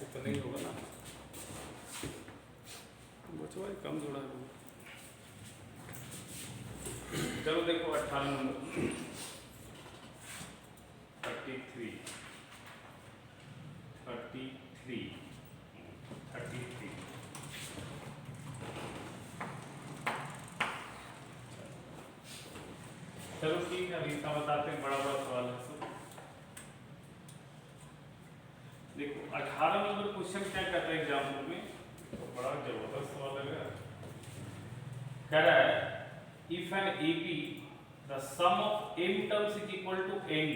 ऐसे तो नहीं होगा ना, बचवा कम जोड़ा है। चलो देखो 18 नंबर 33 चलो ठीक है, अभी इसका बताते हैं, बड़ा बड़ा सवाल है सब। देखो 18 नंबर क्वेश्चन क्या कहता है एग्जाम्पल में, तो बड़ा जबरदस्त सवाल लग रहा है। कह रहा है if an AP the sum of m terms is equal to n,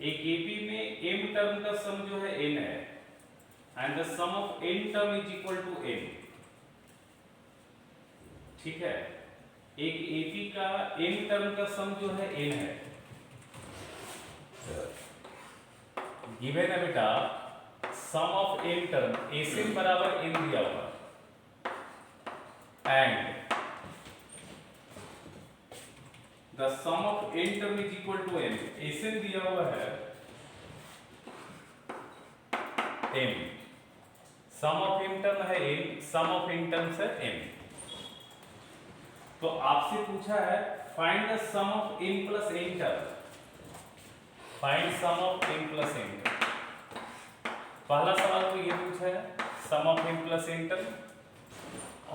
एक एपी में m टर्म का सम जो है n है, and the sum of n term is equal to n। ठीक है, एक एपी का n टर्म का सम जो है n है, गिवन है बेटा sum of n term Sn बराबर n दिया हुआ, and the sum of n term is equal to n। Sn दिया हुआ है m, sum of m term है n, sum of n terms है m। तो आपसे पूछा है find the sum of n plus n term, find sum of n plus n term. पहला सवाल तो ये पूछा है sum of n plus n term,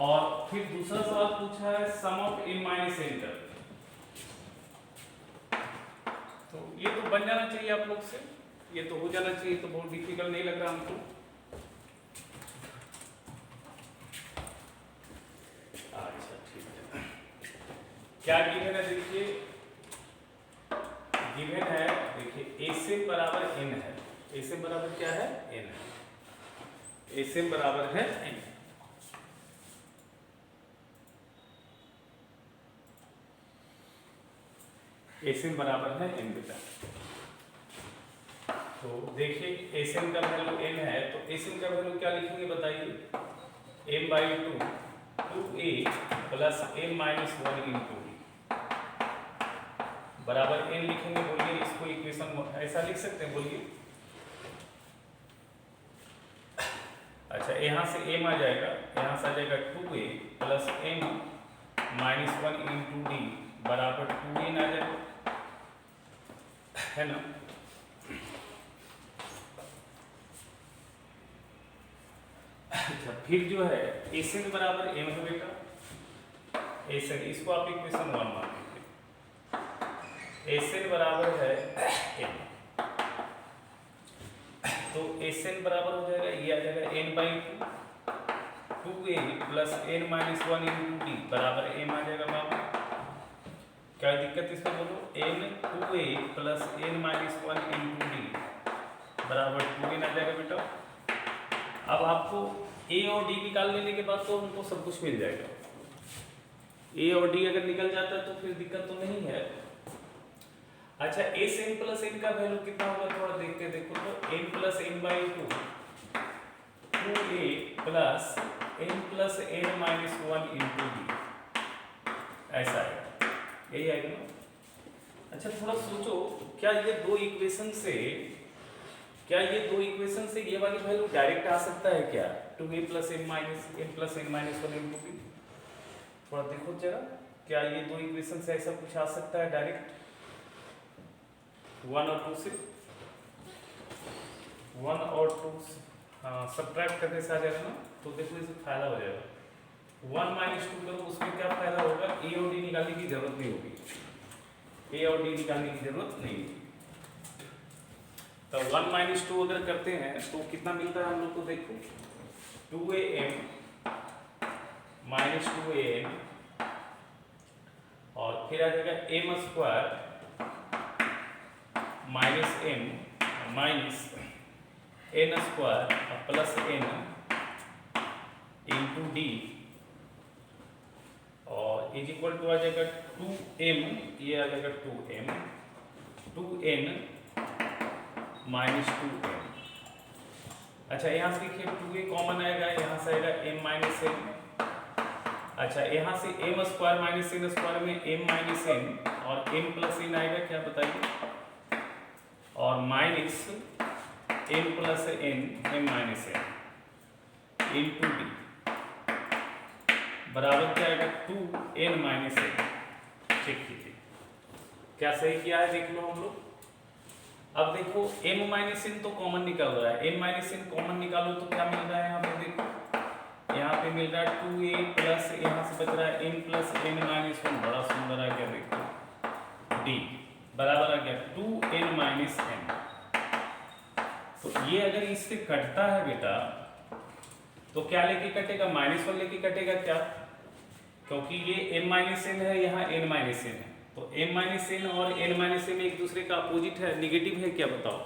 और फिर दूसरा सवाल पूछा है sum of n minus n term. तो ये तो बन जाना चाहिए आप लोग से, ये तो हो जाना चाहिए, तो बहुत डिफिकल्ट नहीं लग रहा हमको। अच्छा ठीक है, क्या गिवन है देखिए, गिवन है देखिए Sm बराबर n है, Sm बराबर क्या है n है, Sm बराबर है n। Sm बराबर है n बेटा। तो देखिए Sm का वैल्यू n है, तो Sm का वैल्यू क्या लिखेंगे बताइए, m/2 2a plus m minus 1 into बराबर n लिखेंगे। बोलिए इसको इक्वेशन ऐसा लिख सकते हैं, बोलिए। अच्छा यहाँ से m आ जाएगा, यहाँ से आ जाएगा 2a plus m minus 1 into D बराबर 2n आ जाएगा, है ना। अच्छा फिर जो है Sn बराबर m है बेटा, Sn इसको आप इक्वेशन 1 मान लीजिए, Sn बराबर है n। तो Sn बराबर हो जाएगा, ये आ जाएगा n/2 2a plus n minus 1 into D बराबर m आ जाएगा बाबू। क्या दिक्कत इसमें बोलो, n 2a plus n minus 1 into D बराबर 2n आ जाएगा बेटा। अब आपको a और d निकाल लेने के बाद तो हमको सब कुछ मिल जाएगा। a और d अगर निकल जाता है तो फिर दिक्कत तो नहीं है। अच्छा Sn प्लस n का वैल्यू कितना होगा थोड़ा देखते हैं, देखो तो n plus n/2 2a plus n plus n minus 1 into D, ऐसा आएगा, यही आएगा ना। अच्छा थोड़ा सोचो, क्या ये दो इक्वेशन से ये वाली वैल्यू डायरेक्ट आ सकता है क्या, 2a plus n plus n minus 1 into D. थोड़ा देखो जरा, क्या ये दो इक्वेशन से ऐसा कुछ आ सकता है डायरेक्ट, 1 और 2 से, 1 और 2 हाँ सब्ट्रैक्ट करने से आ जाएगा ना। तो देखो इससे फायदा हो जाएगा, 1 माइनस 2 करो, उसमें क्या फायदा होगा, a और d निकालने की जरूरत नहीं होगी, a और d निकालने की जरूरत नहीं होगी। तो 1 माइनस 2 अगर करते हैं तो कितना मिलता है हम लोग को, देखो 2am माइनस 2an और फिर आ जाएगा m square minus m minus n square plus n into D और इज इक्वल टू आ जाएगा 2m, ये आ जाएगा 2n माइनस 2m। अच्छा यहाँ से देखिए 2a कॉमन आएगा, यहाँ से आएगा m माइनस n। अच्छा यहाँ से m square minus n square में m माइनस n और m प्लस n आएगा, क्या बताइए, और minus N plus N M minus N into D बराबर क्या आएगा 2n माइनस एन। चेक कीजिए क्या सही किया है, देख लो हम लोग। अब देखो m माइनस एन तो कॉमन निकल रहा है, n माइनस एन कॉमन निकालो तो क्या मिल रहा है यहाँ पे, देखो यहाँ पे मिल रहा है 2a प्लस यहाँ से बच रहा है n plus n minus one, बड़ा सुंदर आ गया देखो, d बराबर आ गया 2n माइनस n। तो ये अगर इससे कटता है बेटा तो क्या लेके कटेगा, माइनस वन लेके कटेगा क्या, क्योंकि ये m माइनस एन है, यहाँ n माइनस एन है, तो m माइनस एन और n माइनस एन एक दूसरे का अपोजिट है, निगेटिव है क्या बताओ।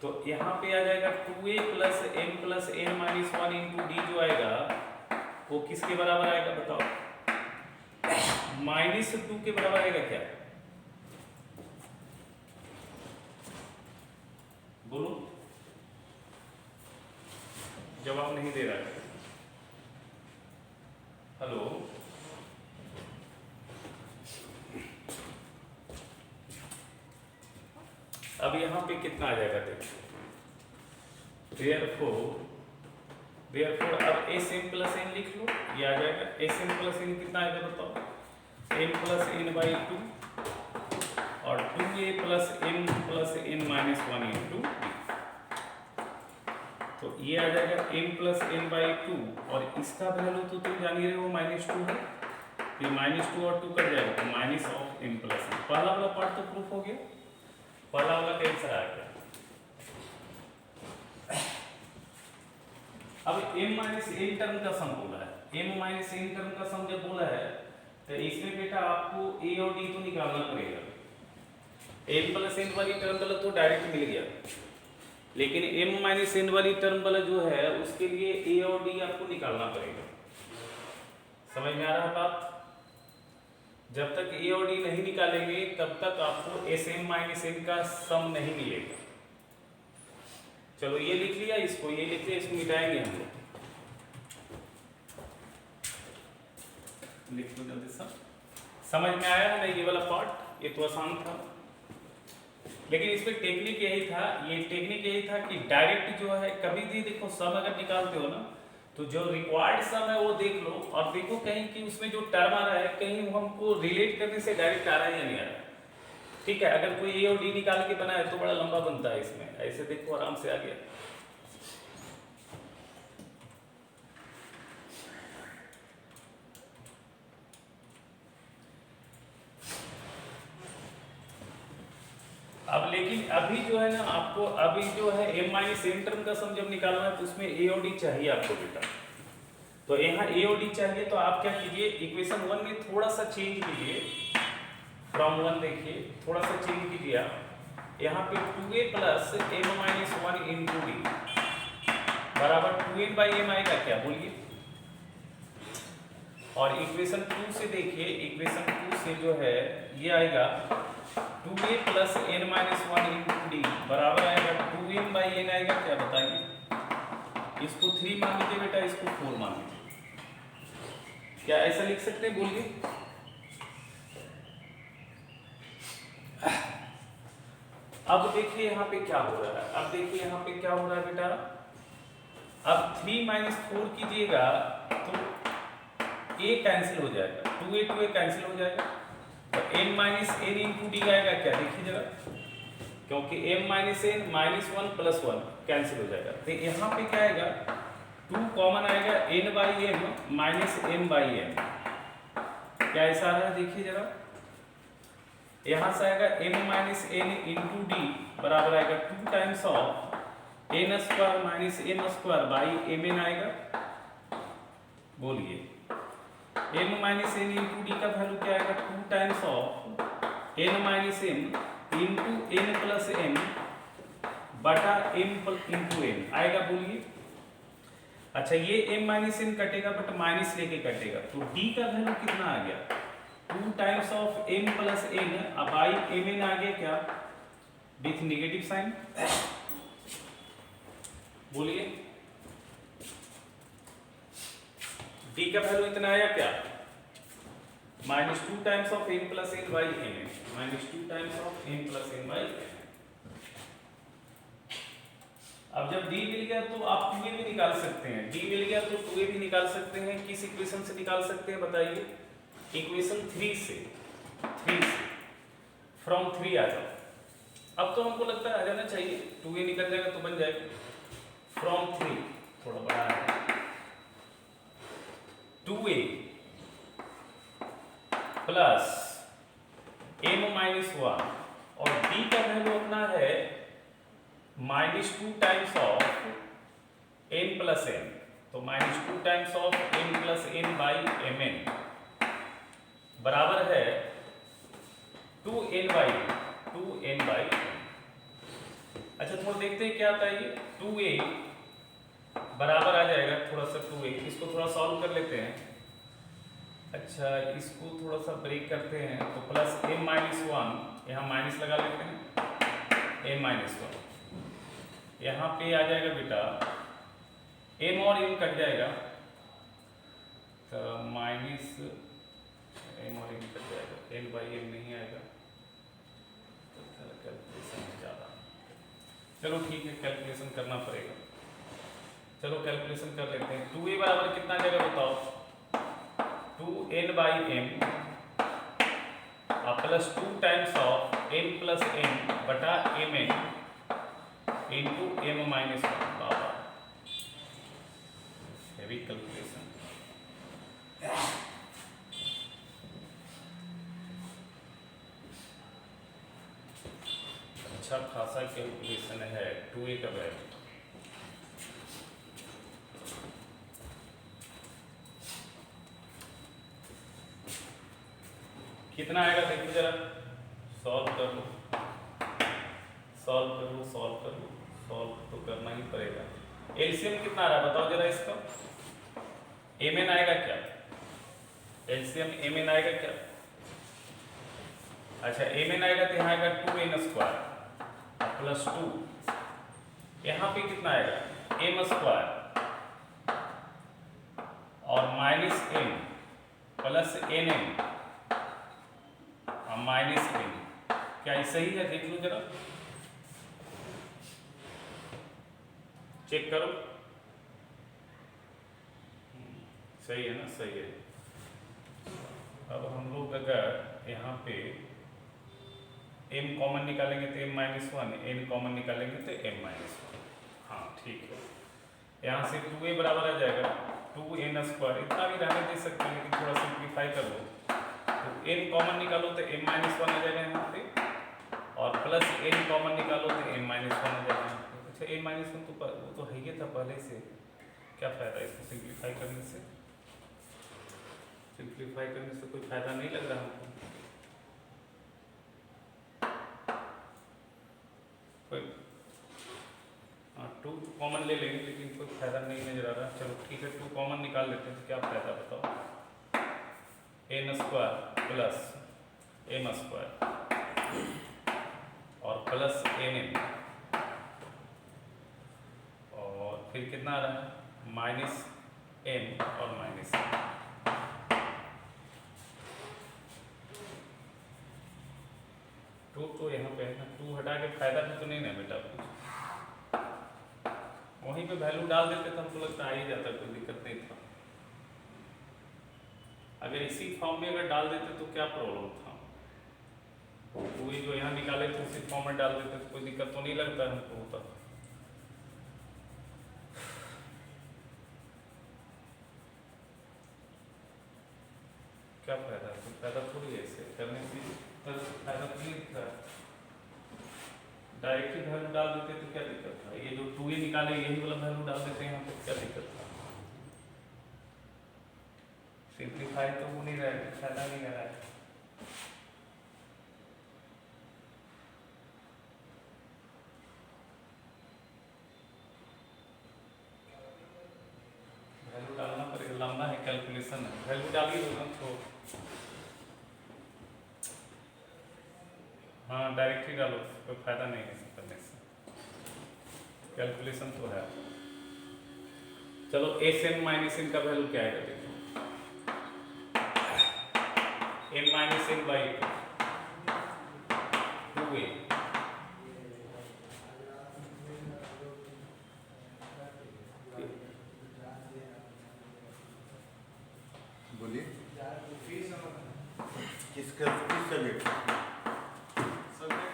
तो यहाँ पे आ जाएगा 2a plus m plus n minus one into D जो आएगा वो किसके बराबर आएगा बताओ, -2 के बराबर आएगा क्या, बोलो। जवाब नहीं दे रहा है, हेलो। अब यहाँ पे कितना आ जाएगा देखो, therefore अब एस एम प्लस एन लिख लो, ये आ जाएगा एस एम प्लस एन कितना आएगा बताओ, एम प्लस एन बाई 2 और 2a plus M plus N minus one into D. तो ये आ जाएगा m प्लस एन बाई 2 और इसका वैल्यू तो तुम जान ही रहे हो -2 है, फिर -2 और 2 कट जाएगा तो minus of m plus N. पहला वाला पार्ट तो प्रूफ हो गया, पहला वाला का आंसर आ गया। अब m माइनस एन टर्म का सम बोला है, m माइनस एन टर्म का सम जब बोला है तो इसमें बेटा आपको a और d तो निकालना पड़ेगा। m प्लस एन वाली टर्म वाला तो डायरेक्ट मिल गया, लेकिन m माइनस एन वाली टर्म वाला जो है उसके लिए a और d आपको निकालना पड़ेगा। समझ में आ रहा है बात, जब तक a और d नहीं निकालेंगे तब तक आपको sm माइनस n का सम नहीं मिलेगा। चलो ये लिख लिया, इसको ये लिख लिया, इसको मिटाएंगे हम लोग, लिख लो जल्दी सा। समझ में आया ना ये वाला पार्ट, ये तो आसान था, लेकिन इसमें टेक्निक यही था, ये टेक्निक यही था कि डायरेक्ट जो है कभी भी देखो सम अगर निकालते हो ना तो जो रिक्वायर्ड सम है वो देख लो और देखो कहीं कि उसमें जो टर्म आ रहा है कहीं हमको रिलेट करने से डायरेक्ट आ रहा है या नहीं आ रहा है। ठीक है, अगर कोई ए और डी निकाल के बनाए तो बड़ा लंबा बनता है, इसमें ऐसे देखो आराम से आ गया। अब लेकिन अभी जो है ना आपको अभी जो है m माइनस एन टर्म का सम जब निकालना है तो उसमें a और d चाहिए आपको बेटा। तो यहाँ a और d चाहिए तो आप क्या कीजिए, इक्वेशन 1 में थोड़ा सा चेंज कीजिए, फ्रॉम 1 देखिए थोड़ा सा चेंज कीजिए आप। यहाँ पे 2a plus m minus 1 into D बराबर 2n बाई एम आएगा क्या बोलिए। और इक्वेशन 2 से देखिए, इक्वेशन 2 से जो है ये आएगा 2a plus n minus 1 into D बराबर आएगा 2n बाई एन आएगा क्या बताइए। इसको 3 मान लीजिए बेटा, इसको 4 मान लीजिए, क्या ऐसा लिख सकते हैं बोलिए। अब देखिए यहाँ पे क्या हो रहा है, अब देखिए यहाँ पे क्या हो रहा है बेटा, अब 3 माइनस 4 कीजिएगा तो a कैंसिल हो जाएगा, 2a 2a कैंसिल हो जाएगा, तो m minus N into D आएगा क्या देखिए जरा, क्योंकि m minus N minus 1 plus 1 cancel हो जाएगा। तो यहाँ पे क्या आएगा, 2 कॉमन आएगा, n by M minus m by M, क्या ऐसा आ रहा है देखिए जरा। यहाँ से आएगा m minus N into D बराबर आएगा 2 times of n square minus m square by M N आएगा, बोलिए। m minus N into D का वैल्यू क्या आएगा, 2 times of n minus N into N plus M बटा m इंटू एन आएगा, बोलिए। अच्छा ये m माइनस एन कटेगा बट माइनस लेके कटेगा, तो d का वैल्यू कितना आ गया, 2 times of m plus n by M n आ गया क्या, विथ नेगेटिव साइन, बोलिए। d का वैल्यू इतना आया क्या, -2 times of n plus n by n, -2 times of n plus n by n. अब जब डी मिल गया तो आप 2a भी निकाल सकते हैं, डी मिल गया तो 2a भी निकाल सकते हैं। किस इक्वेशन से निकाल सकते हैं बताइए? इक्वेशन 3 से फ्रॉम 3 आ जाओ। अब तो हमको लगता है आ जाना चाहिए, 2a निकल जाएगा तो बन जाएगा फ्रॉम 3, थोड़ा बड़ा है, 2a प्लस m माइनस 1 और d का वैल्यू अपना है -2 times of n plus n, तो -2 times of n plus n by mn बराबर है 2n बाई n। अच्छा थोड़ा देखते हैं क्या आता है ये। 2a बराबर आ जाएगा थोड़ा सा 2a, इसको थोड़ा सॉल्व कर लेते हैं। अच्छा इसको थोड़ा सा ब्रेक करते हैं तो प्लस m माइनस 1, यहाँ माइनस लगा लेते हैं, m माइनस 1 यहाँ पे आ जाएगा बेटा, m और m कट जाएगा तो माइनस m और m कट जाएगा, n बाई m नहीं आएगा तो कैलकुलेशन ज़्यादा, चलो ठीक है कैलकुलेशन करना पड़ेगा। चलो कैलकुलेशन कर लेते हैं। 2a बराबर कितना आ जाएगा बताओ? 2n by m plus 2 times of n plus n बटा mn इंटू m माइनस 1। बाबा हैवी कैलकुलेशन। अच्छा खासा कैलकुलेशन है 2a का वैल्यू। कितना आएगा देखो जरा, सॉल्व कर लो, सॉल्व तो करना ही पड़ेगा। एलसीएम कितना आ रहा है बताओ जरा इसका? mn आएगा क्या? एलसीएम mn आएगा क्या? अच्छा mn आएगा तो यहाँ आएगा 2n स्क्वायर प्लस 2, यहाँ पे कितना आएगा m स्क्वायर और minus m plus nm minus m, क्या ये सही है? देख लो जरा, चेक करो, सही है ना? सही है। अब हम लोग अगर यहाँ पे m कॉमन निकालेंगे तो m माइनस 1, n कॉमन निकालेंगे तो m माइनस 1। हाँ ठीक है, यहाँ से 2a बराबर आ जाएगा 2n स्क्वायर, इतना भी रहने दे सकते हैं लेकिन थोड़ा सिंप्लीफाई कर लो। तो n कॉमन निकालो तो m माइनस 1 आ जाएगा यहाँ पे, और प्लस n कॉमन निकालो तो m माइनस 1 आ जाएगा यहाँ पे। अच्छा m माइनस 1 तो वो तो है ही था पहले से, क्या फ़ायदा इसको सिंप्लीफाई करने से? सिंप्लीफाई करने से कोई फ़ायदा नहीं लग रहा हमको। कोई 2 कॉमन ले लेंगे लेकिन कोई फ़ायदा नहीं नज़र आ रहा। चलो ठीक है 2 कॉमन निकाल लेते हैं तो क्या फ़ायदा बताओ? n square plus m square और प्लस nm और फिर कितना आ रहा है माइनस m और माइनस m। तो यहाँ पे है ना, 2 हटा के फायदा भी तो नहीं ना बेटा कुछ, वहीं पे वैल्यू डाल देते तो हमको लगता आ ही जाता, कोई दिक्कत नहीं था। अगर इसी फॉर्म में अगर डाल देते तो क्या प्रॉब्लम था? वही जो यहाँ निकाले थे उसी फॉर्म में डाल देते तो कोई दिक्कत तो नहीं लगता हमको होता। क्या फायदा? कोई फायदा थोड़ी है इसे करने से, फायदा तो नहीं था। डायरेक्ट ही वैल्यू डाल देते तो क्या दिक्कत था? ये जो 2a निकाले यही वाला वैल्यू डाल देते हैं यहाँ पे, क्या दिक्कत था? सिंप्लीफाई तो हो नहीं रहा है, फायदा नहीं आ रहा है। वैल्यू डालना पड़ेगा, लंबा है कैलकुलेशन है, वैल्यू डालिए तो हाँ डायरेक्ट ही डालो, कोई फायदा नहीं है इसे करने से, कैलकुलेशन तो है। चलो एस एन माइनस एन का वैल्यू क्या आएगा देखो, N minus N by 2a किस सब्जेक्ट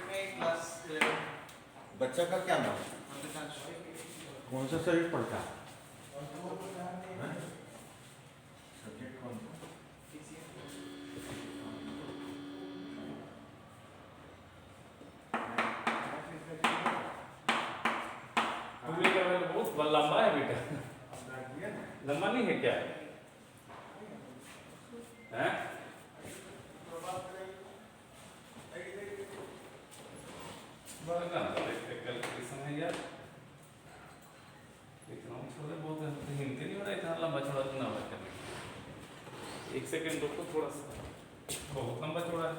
में क्लास 11 बच्चा का क्या नाम है? कौन सा सब्जेक्ट पढ़ता है? सब्जेक्ट कौन सा? टू का वैल्यू बहुत लंबा है बेटा, लंबा नहीं है क्या है? कैलकुलेशन है यार, इतना छोड़े बहुत हिंदी नहीं हो रहा, इतना लंबा छोड़ा ना करने। एक सेकेंड रुको थोड़ा सा, बहुत लंबा छोड़ा है।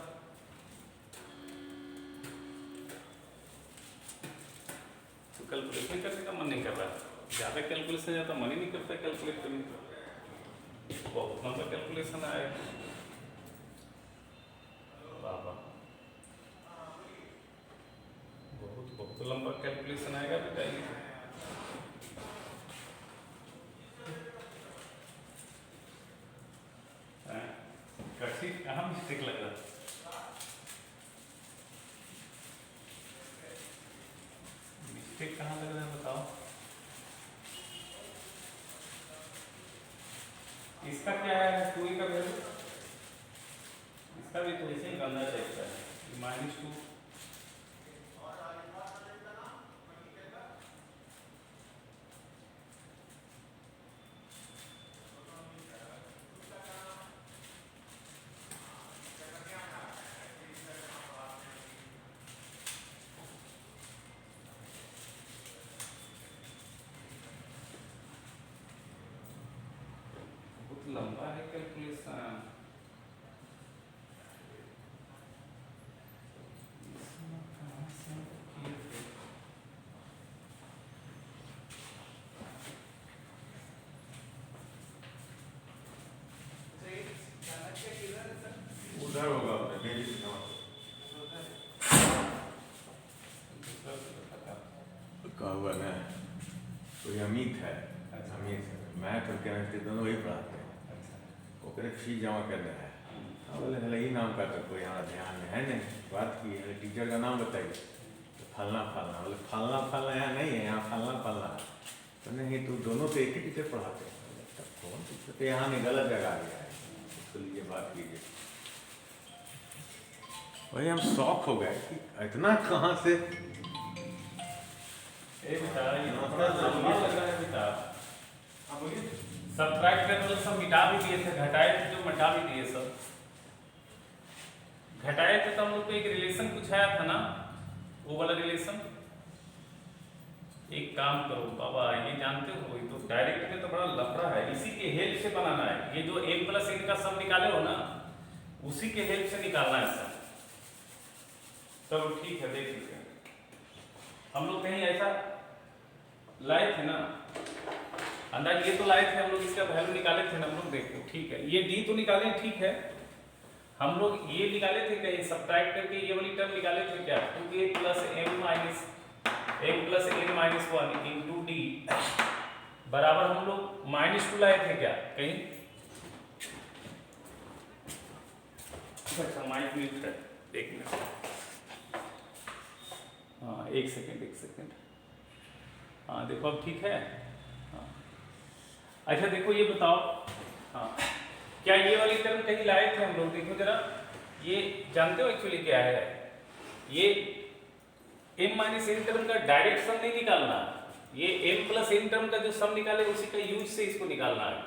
तो कैलकुलेशन करने का मन नहीं कर रहा है, ज़्यादा कैलकुलेशन ज़्यादा मन ही नहीं करता कैलकुलेट करने का, बहुत लंबा कैलकुलेशन आया। बाबा बहुत लंबा कैलकुलेशन आएगा बेटा ये। कक्षी कहाँ मिस्टेक लग रहा है? मिस्टेक कहाँ लग रहा है बताओ? इसका क्या है, 2a का वैल्यू, इसका भी तो ऐसे ही गंदा टाइप का है, -2। बहुत लंबा है कैलकुलेशन। उधर होगा डेली का हुआ ना, कोई अमित है, अमित मैथ और केमिस्ट्री दोनों वही पढ़ाते हैं, ओकरे फीस जमा कर रहा है। बोले भले ही नाम का तो कोई हमारा ध्यान में है नहीं, बात की है टीचर का नाम बताइए, तो फलना फलना, बोले फलना फलना यहाँ नहीं है, यहाँ फलना फलना। तो नहीं तो दोनों तो एक ही टीचर पढ़ाते हैं, तब कौन टीचर तो यहाँ नहीं, गलत जगह आ गया है, उसको लिए बात कीजिए। वही हम शौक हो गए कि इतना कहाँ से सब्ट्रैक्ट कर तो सब मिटा भी दिए थे, घटाए थे जो मिटा भी दिए सब। घटाए थे तो हम लोग को एक रिलेशन कुछ आया था ना, वो वाला रिलेशन। एक काम करो बाबा, ये जानते हो, ये तो डायरेक्ट में तो बड़ा लफड़ा है, इसी के हेल्प से बनाना है। ये जो m + n का सम निकाले हो ना, उसी के हेल्प से निकालना है सम। चलो ठीक है, देख लीजिए। हम लोग कहीं ऐसा लाए थे ना अंदाज, ये तो लाए थे हम लोग, इसका वैल्यू निकाले थे ना हम लोग। देखो ठीक है, ये डी तो निकाले, ठीक है। हम लोग ये निकाले थे कहीं सब्ट्रैक्ट करके, ये वाली टर्म निकाले थे क्या, 2a + m - 1 * d बराबर हम लोग -2 लाए थे क्या कहीं? अच्छा माइक म्यूट है, एक मिनट। हाँ एक सेकेंड। हाँ देखो अब ठीक है। हाँ अच्छा देखो ये बताओ, हाँ क्या ये वाली टर्म कहीं लाए थे हम लोग? देखो जरा, ये जानते हो एक्चुअली क्या है, ये m - n टर्म का डायरेक्ट सम नहीं निकालना, ये m + n टर्म का जो सम निकाले उसी का यूज से इसको निकालना है,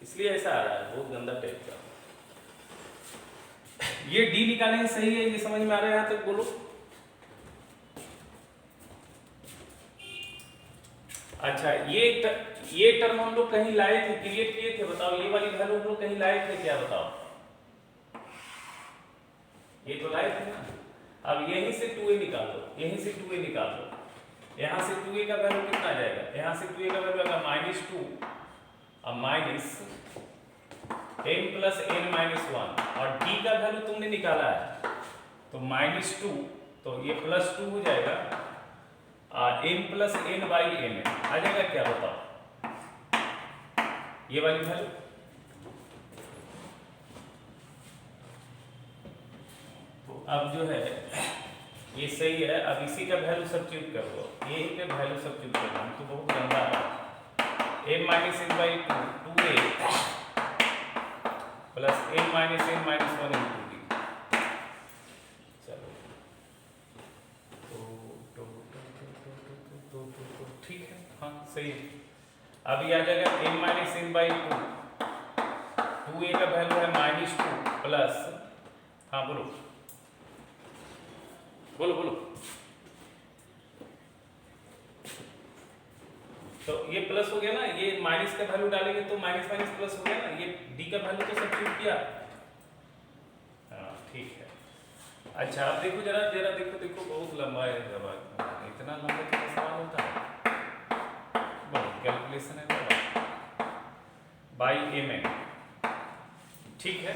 इसलिए ऐसा आ रहा है, बहुत गंदा टाइप का। ये d निकालें सही है, ये समझ में आ रहा है यहाँ तक? बोलो। अच्छा ये टर्म हम लोग कहीं लाए थे, क्रिएट किए थे, बताओ ये वाली वैल्यू हम लोग कहीं लाए थे क्या, बताओ? ये तो लाए थे ना। अब यहीं से 2a निकाल लो, यहीं से 2a निकाल लो, यहाँ से 2a का वैल्यू कितना आ जाएगा? यहाँ से 2a का वैल्यू आएगा -2 और माइनस m + n - 1, और d का वैल्यू तुमने निकाला है तो -2, तो ये +2 हो जाएगा, m + n/n आ जाएगा क्या, बताओ? ये वाली वैल्यू अब जो है ये सही है। अब इसी का वैल्यू सब्स्टिट्यूट कर दो, यही पे वैल्यू सब्स्टिट्यूट कर दो तो बहुत लंबा है। m minus n by two 2a plus n minus n minus 1 into d। चलो तो ठीक है, हाँ सही है। अब ये आ जाएगा m minus n by two 2a का वैल्यू है -2 प्लस, हाँ बोलो बोलो बोलो। तो ये प्लस हो गया ना, ये माइनस का वैल्यू डालेंगे तो माइनस माइनस प्लस हो गया ना, ये डी का वैल्यू तो सब्स्टिट्यूट किया। हाँ ठीक है। अच्छा अब देखो जरा जरा देखो देखो, बहुत लंबा है जवाब, इतना लंबा तो सवाल होता है, बहुत कैलकुलेशन है बाबा। बाई एम एन, ठीक है।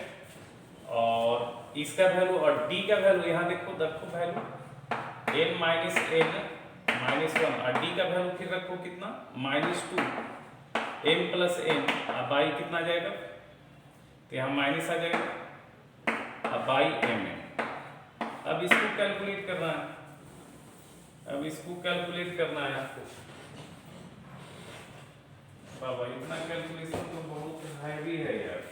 और इसका वैल्यू और डी का वैल्यू यहाँ देखो रखो value n minus n minus 1 और डी का वैल्यू फिर रखो कितना -2 m प्लस n। अब बाई कितना आ जाएगा, तो यहाँ माइनस आ जाएगा, अब बाई m है। अब इसको कैलकुलेट करना है, अब इसको कैलकुलेट करना है आपको। बाबा इतना कैलकुलेशन तो बहुत हैवी है यार,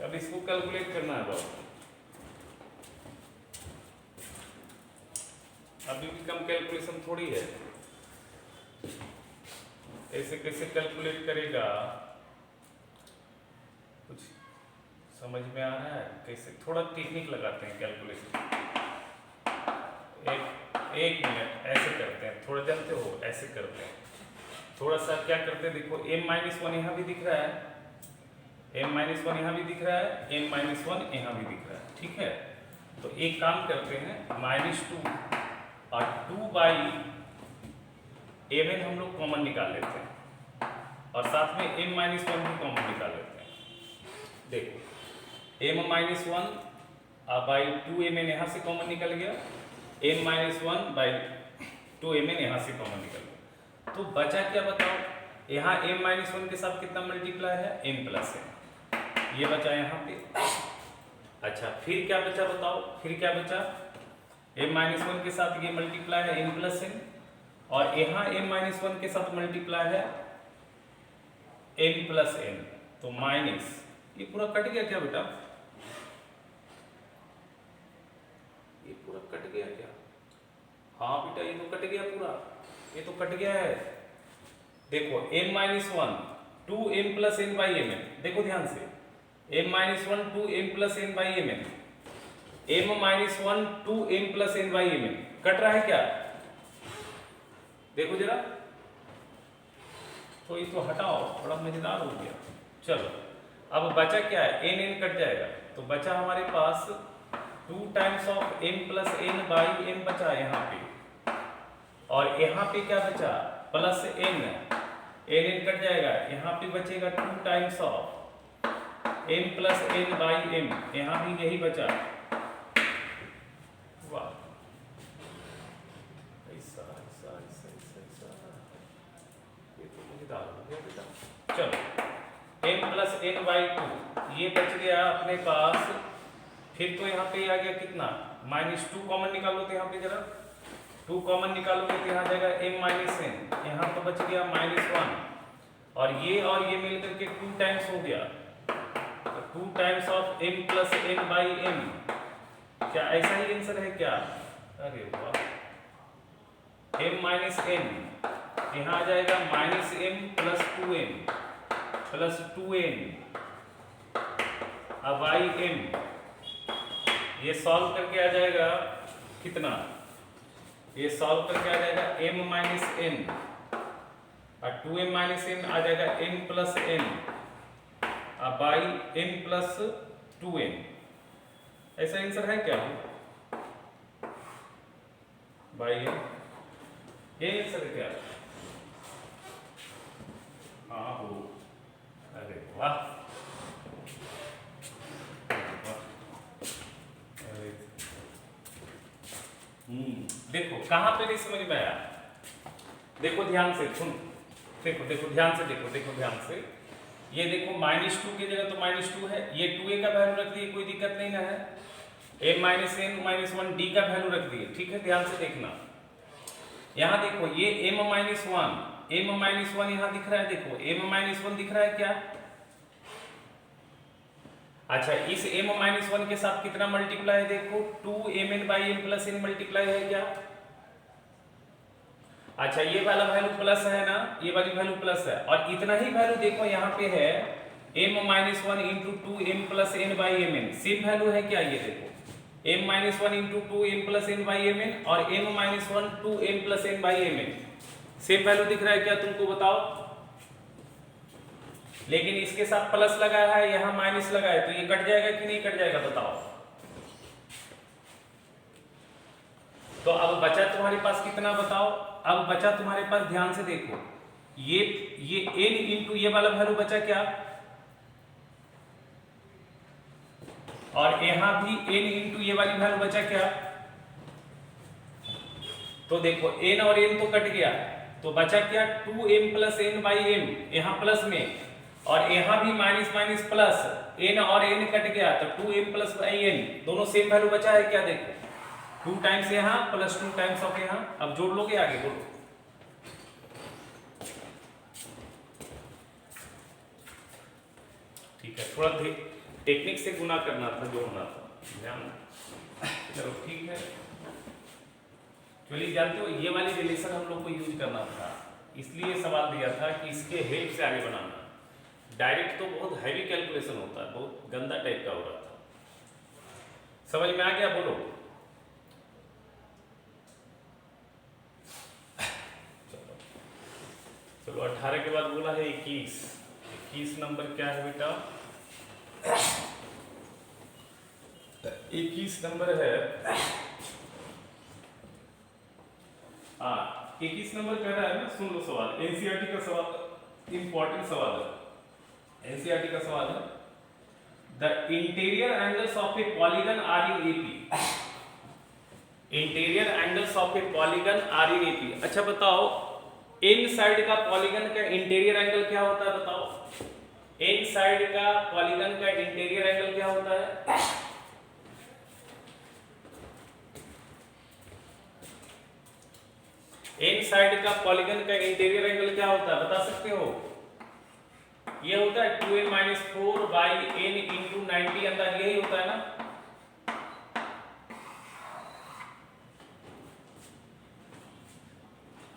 अब इसको कैलकुलेट करना है बाबा। अभी भी कम कैलकुलेशन थोड़ी है, ऐसे कैसे कैलकुलेट करेगा, कुछ समझ में आ रहा है कैसे? थोड़ा टेक्निक लगाते हैं कैलकुलेशन। एक मिनट ऐसे करते हैं, थोड़ा जानते हो ऐसे करते हैं, थोड़ा सा क्या करते हैं देखो, m माइनस 1 यहाँ भी दिख रहा है, m माइनस 1 यहाँ भी दिख रहा है, m माइनस 1 यहाँ भी दिख रहा है, ठीक है। तो एक काम करते हैं, -2 और 2 बाई एम एन हम लोग कॉमन निकाल लेते हैं और साथ में m माइनस 1 भी कॉमन निकाल लेते हैं। देखो m minus 1 by 2m N यहाँ से कॉमन निकल गया, m minus 1 by 2m N यहाँ से कॉमन निकल गया, तो बचा क्या बताओ? यहाँ m माइनस 1 के साथ कितना मल्टीप्लाई है, m प्लस n, ये बचा यहाँ पे। अच्छा फिर क्या बचा बताओ, फिर क्या बचा? m माइनस 1 के साथ ये मल्टीप्लाई है n प्लस n, और यहाँ m माइनस 1 के साथ मल्टीप्लाई है n प्लस n, तो माइनस, ये पूरा कट गया क्या बेटा? ये पूरा कट गया क्या? हाँ बेटा ये तो कट गया पूरा, ये तो कट गया है। देखो m minus 1 2m plus n by M N, देखो ध्यान से, m minus 1 2m plus n by M N, m minus 1 2m plus n by M N, कट रहा है क्या? देखो जरा, तो ये तो हटाओ, बड़ा मजेदार हो गया। चलो अब बचा क्या है, n n कट जाएगा, तो बचा हमारे पास 2 times of m plus n by m बचा यहाँ पे, और यहाँ पे क्या बचा, plus n, n n cut जाएगा, यहाँ पे बचेगा 2 times of m plus n by m, यहाँ भी यही बचा। वाह ऐसा ऐसा ऐसा ऐसा ऐसा, ये तो मजेदार हो गया बेटा। चलो m प्लस n बाई 2 ये बच गया अपने पास, फिर तो यहाँ पे आ गया कितना, -2 कॉमन निकालो, तो यहाँ पे जरा 2 कॉमन निकालोगे तो यहाँ जाएगा m माइनस n, यहाँ तो बच गया -1, और ये मिलकर के 2 टाइम्स हो गया, 2 times of m plus n by m, क्या ऐसा ही आंसर है क्या? अरे वाह, m माइनस n यहाँ आ जाएगा -m plus 2m plus 2n अब बाई m, ये सॉल्व करके आ जाएगा कितना, ये सॉल्व करके आ जाएगा m माइनस n और 2m माइनस n आ जाएगा n प्लस n अब बाई n प्लस 2n, ऐसा आंसर है क्या बाई n? ये आंसर है क्या? हाँ हो, अरे वाह, देखो कहां पे नहीं समझ में आया, देखो ध्यान से सुन, देखो देखो ध्यान से, देखो देखो ध्यान से, ये देखो -2 की जगह तो -2 है, ये 2a का वैल्यू रख दिए, कोई दिक्कत नहीं ना है। a minus n minus 1 d का वैल्यू रख दिए, ठीक है, ध्यान से देखना। यहाँ देखो ये m माइनस 1 यहाँ दिख रहा है, देखो m माइनस 1 दिख रहा है क्या? अच्छा, इस m माइनस 1 के साथ कितना मल्टीप्लाई है? देखो 2mn by m plus n multiply है क्या? अच्छा, ये वाला वैल्यू प्लस है ना, ये वाली वैल्यू प्लस है, और इतना ही वैल्यू देखो यहाँ पे है m minus 1 into 2m plus n by mn, same value है क्या? ये देखो m minus 1 into 2m plus n by mn और m minus 1 2m plus n by mn, same value दिख रहा है क्या तुमको? बताओ। लेकिन इसके साथ प्लस लगा है, यहाँ माइनस लगा है, तो ये कट जाएगा कि नहीं कट जाएगा? बताओ। तो अब बचा तुम्हारे पास कितना? बताओ। अब बचा तुम्हारे पास, ध्यान से देखो, ये n इंटू ये वाला वैल्यू बचा क्या, और यहां भी n इंटू ये वाली वैल्यू बचा क्या? तो देखो n और n तो कट गया, तो बचा क्या? 2m plus n by m, यहां प्लस में, और यहां भी माइनस माइनस प्लस, n और n कट गया, तो 2m प्लस बाई n, दोनों सेम वैल्यू बचा है क्या? देखो 2 टाइम्स यहाँ प्लस 2 टाइम्स ऑफ यहाँ, अब जोड़ लोगे, आगे बोलो। ठीक है, थोड़ा टेक्निक से गुना करना था, जोड़ना था, ध्यान। चलो ठीक है, चलिए, जानते हो ये वाली रिलेशन हम लोग को यूज करना था, इसलिए सवाल दिया था कि इसके हेल्प से आगे बनाना। डायरेक्ट तो बहुत हैवी कैलकुलेशन होता है, बहुत गंदा टाइप का हो रहा था। समझ में आ गया? बोलो। चलो 18 के बाद बोला है 21 नंबर क्या है बेटा? 21 नंबर है, 21 नंबर कह रहा है ना, सुन लो सवाल, एनसीईआरटी का सवाल, इंपॉर्टेंट सवाल है, एनसीईआरटी का सवाल है। The interior angles of a polygon are in AP, interior angles of a polygon are in AP. अच्छा बताओ, इन साइड का पॉलीगन का इंटीरियर एंगल क्या होता है? बताओ, इन साइड का पॉलीगन का इंटीरियर एंगल क्या होता है? इन साइड का पॉलीगन का इंटीरियर एंगल क्या होता है, बता सकते हो? ये होता है 2n minus 4 by n into 90, अंदाज यही होता है ना?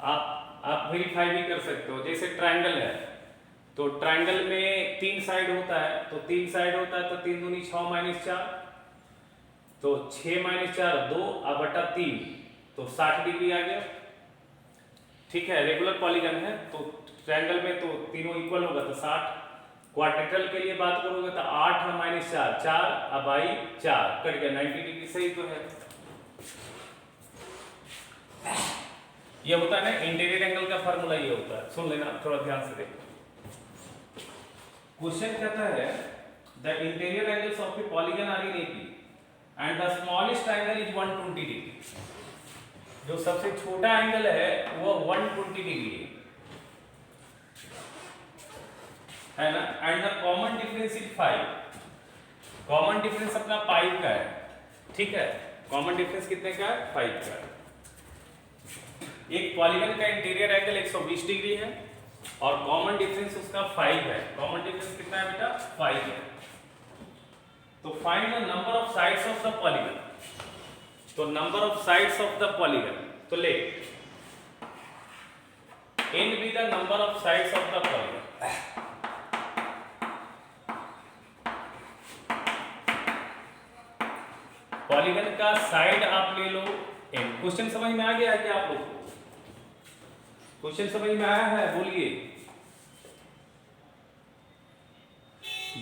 आप वेरीफाई भी कर सकते हो। जैसे ट्रायंगल है, तो ट्रायंगल में 3 साइड होता है, तो 3 साइड होता है, तो 3 दूनी 6 माइनस 4, तो 6 माइनस 4 2 अब बटा 3, तो 60 डिग्री आ गया। ठीक है, रेगुलर पॉलीगन है, तो ट्रायंगल में तो तीनों इक्वल होगा, तो 60। क्वाड्रेटरल के लिए बात करोगे तो 8 माइनस 4 4 अब बाई 4 कट गया, 90 डिग्री सही तो है। ये होता है ना इंटीरियर एंगल का फार्मूला, ये होता है, सुन लेना, थोड़ा ध्यान से देखो। क्वेश्चन कहता है the interior angles of a polygon are in AP and the smallest angle is 120 degree. जो सबसे छोटा एंगल है वो 120 डिग्री है ना, and the common difference is 5। Common difference अपना 5 का है, ठीक है, कॉमन डिफरेंस कितने का है? 5 का है। एक पॉलीगन का इंटीरियर एंगल 120 डिग्री है और कॉमन डिफरेंस उसका 5 है। कॉमन डिफरेंस कितना है बेटा? 5 है। तो find the number of sides of the polygon. तो number of sides of the polygon, तो let n be the number of sides of the polygon. Polygon का साइड आप ले लो n। क्वेश्चन समझ में आ गया है क्या आप लोग को? क्वेश्चन समझ में आया है? बोलिए।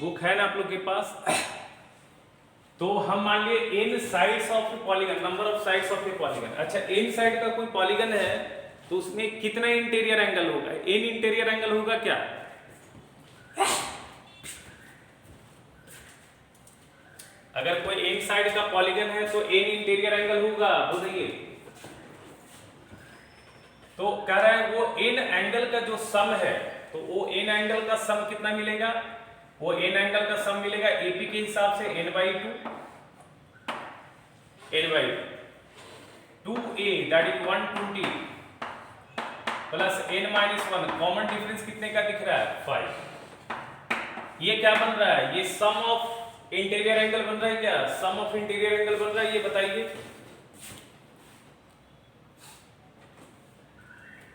बुक है ना आप लोग के पास? तो हम मान लिए n sides of polygon, number of sides of a polygon. अच्छा, n साइड का कोई पॉलीगन है तो उसमें कितना इंटीरियर एंगल होगा? n इंटीरियर एंगल होगा क्या? अगर कोई n साइड का पॉलीगन है तो n इंटीरियर एंगल होगा, बोलिए। तो कह रहा है वो n एंगल का जो सम है, तो वो एन एंगल का सम कितना मिलेगा, वो एन एंगल का सम मिलेगा एपी के हिसाब से n/2 2a that is 120 plus n-1, common difference कितने का दिख रहा है 5। ये क्या बन रहा है, ये सम ऑफ इंटीरियर एंगल बन रहा है क्या, सम ऑफ इंटीरियर एंगल बन रहा है, ये बताइए।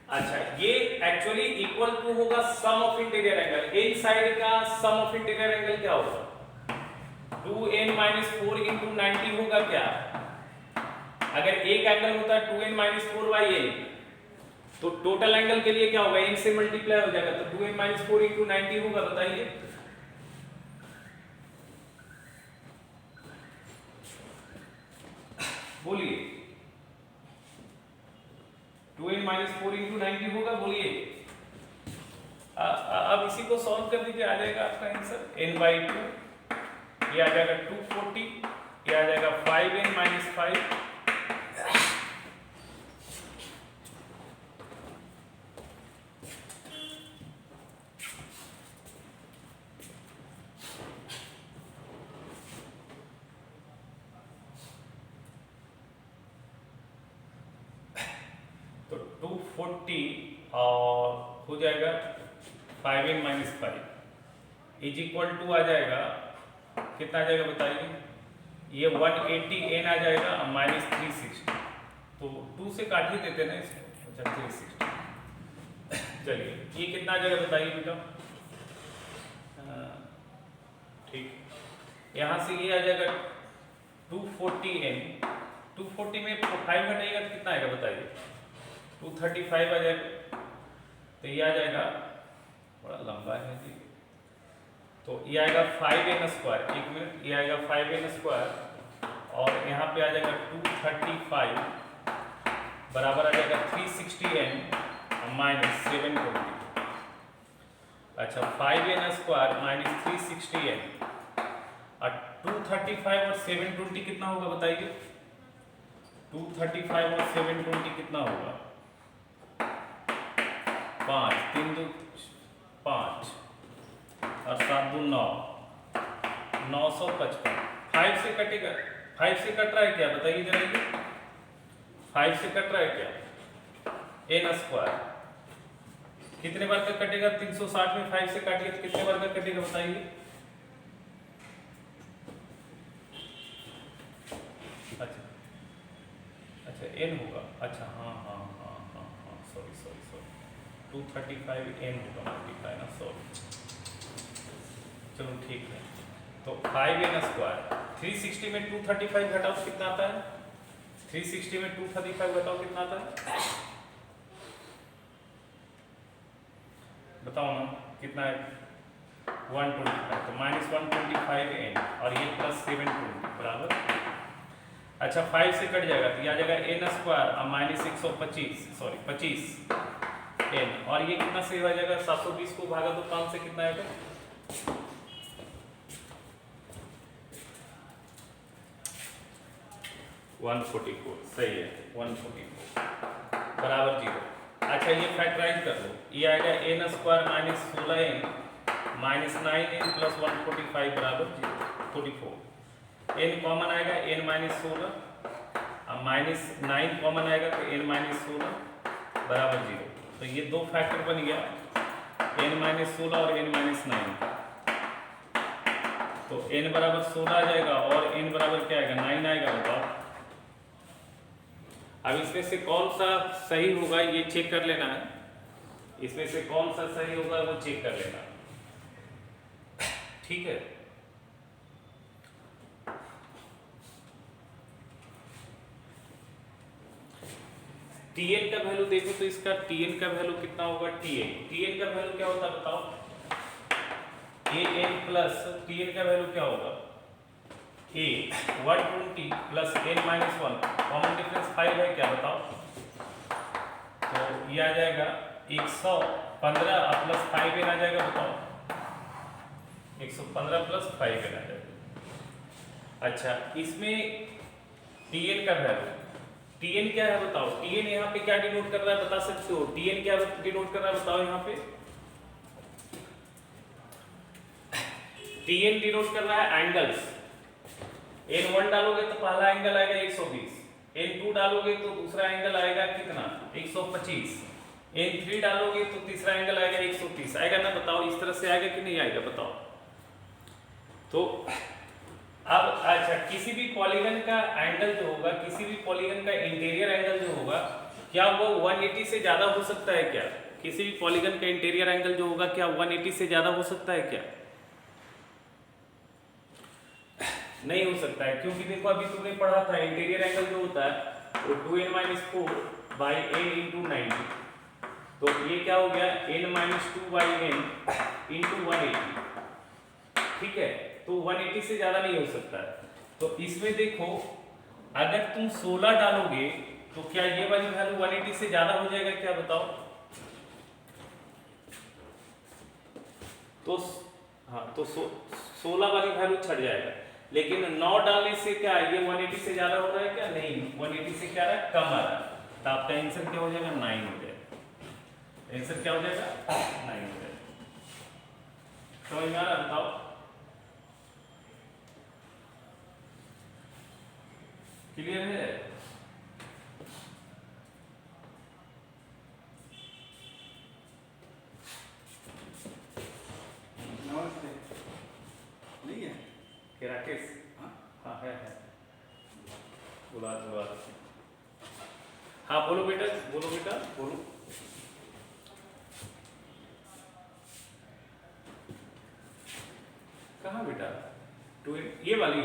अच्छा ये एक्चुअली इक्वल टू होगा sum of interior angle, in side का सम ऑफ इंटीरियर एंगल क्या होगा 2n-4 into 90 होगा क्या, अगर एक एंगल होता है 2n-4/n तो टोटल एंगल के लिए क्या होगा n से मल्टीप्लाई हो जाएगा, तो 2n-4 into 90 होगा, बताइए। बोलिए 2n-4 into 90 होगा, बोलिए। अब इसी को सॉल्व कर दीजिए, आ जाएगा आपका आंसर n/2, ये आ जाएगा 240, ये आ जाएगा 5n-5। तो 240 और हो जाएगा 5n-5 इज इक्वल टू आ जाएगा कितना आ जाएगा बताइए, ये 180n आ जाएगा -360, तो 2 से काट ही देते ना इसको, अच्छा 360। चलिए ये कितना आ जाएगा बताइए बेटा, ठीक, यहाँ से ये आ जाएगा 240n, 240 में 5 घटाइएगा तो कितना आएगा बताइए 235 आ जाएगा, तो ये आ जाएगा, बड़ा लंबा है जी, तो ये आएगा 5n², एक मिनट, ये आएगा 5n² और यहाँ पे आ जाएगा 235 बराबर आ जाएगा 360n -720। अच्छा 5n² -360n और 235 और 720 कितना होगा बताइए, 235 और 720 कितना होगा, 5 3 2 5 और 7 2 9, 955। 5 से कटेगा, 5 से कट रहा है क्या बताइए जरा, ये 5 से कट रहा है क्या, n² कितने बार का कटेगा, 360 में 5 से काटिए तो कितने बार का कटेगा बताइए। अच्छा अच्छा n होगा, अच्छा हाँ हाँ हाँ हाँ हाँ सॉरी 235n होगा मल्टीप्लाई ना, सॉरी, चलो ठीक है। तो 5n² 360 में 235 घटाओ तो कितना आता है, 360 में 235 घटाओ कितना आता है, बताओ ना कितना है, 125, तो -125n और ये +720 बराबर, अच्छा 5 से कट जाएगा तो ये आ जाएगा n² और -125 सॉरी 25n और ये कितना सेव आ जाएगा, 720 को भागा दो 5 से कितना आएगा, 144, सही है 144 बराबर 0। अच्छा ये फैक्टराइज कर लो, ये आएगा n² -16n -9n + 145 बराबर 44, n कॉमन आएगा n-16 और -9 कॉमन आएगा तो n-16 बराबर 0, तो ये दो फैक्टर बन गया n-16 और n-9, तो n बराबर 16 आ जाएगा और n बराबर क्या आएगा 9 आएगा, बताओ। अब इसमें से कौन सा सही होगा ये चेक कर लेना है, इसमें से कौन सा सही होगा वो चेक कर लेना, ठीक है। Tn का वैल्यू देखो तो इसका Tn का वैल्यू कितना होगा, Tn का वैल्यू क्या होता है बताओ, An प्लस Tn का वैल्यू क्या होगा, A 120 plus n-1, common difference 5 है क्या बताओ, तो ये आ जाएगा 115 और प्लस 5n आ जाएगा, बताओ 115 प्लस 5n आ जाएगा। अच्छा इसमें Tn का वैल्यू, Tn क्या है बताओ, Tn यहाँ पे क्या डिनोट कर रहा है बता सकते हो, Tn क्या डिनोट कर रहा है बताओ, यहाँ पे TN डिनोट कर रहा है एंगल्स। N1 डालोगे तो पहला एंगल आएगा 120, N2 डालोगे तो दूसरा एंगल आएगा कितना 125, N3 डालोगे तो तीसरा एंगल आएगा 130। आएगा ना? बताओ इस तरह से आएगा कि नहीं आएगा बताओ। तो अब अच्छा, किसी भी पॉलीगन का एंगल जो होगा, किसी भी पॉलीगन का इंटीरियर एंगल जो होगा, क्या वो 180 से ज्यादा हो सकता है क्या? किसी भी पॉलीगन का इंटीरियर एंगल जो होगा क्या 180 से ज्यादा हो सकता है क्या? नहीं हो सकता है, क्योंकि देखो अभी तुमने पढ़ा था इंटीरियर एंगल जो होता है वो 2n-4/n × 90। तो ये क्या हो गया n-2/n × 180। ठीक है, तो 180 से ज्यादा नहीं हो सकता है। तो इसमें देखो अगर तुम 16 डालोगे तो क्या ये वाली वैल्यू 180 से ज्यादा हो जाएगा क्या बताओ? तो हाँ, तो 16 वाली वैल्यू छट जाएगा। लेकिन 9 डालने से क्या ये 180 से ज्यादा हो रहा है क्या? नहीं, 180 से क्या आ रहा है? कम आ रहा है। तो आपका आंसर क्या हो जाएगा? 9 हो जाएगा। आंसर क्या हो जाएगा? 9 हो जाएगा। समझ में आ रहा है? बताओ क्लियर है? नहीं है क्या राकेश? हाँ हाँ है। बुला। हाँ बोलो बेटा, बोलो। कहाँ बेटा? ये वाली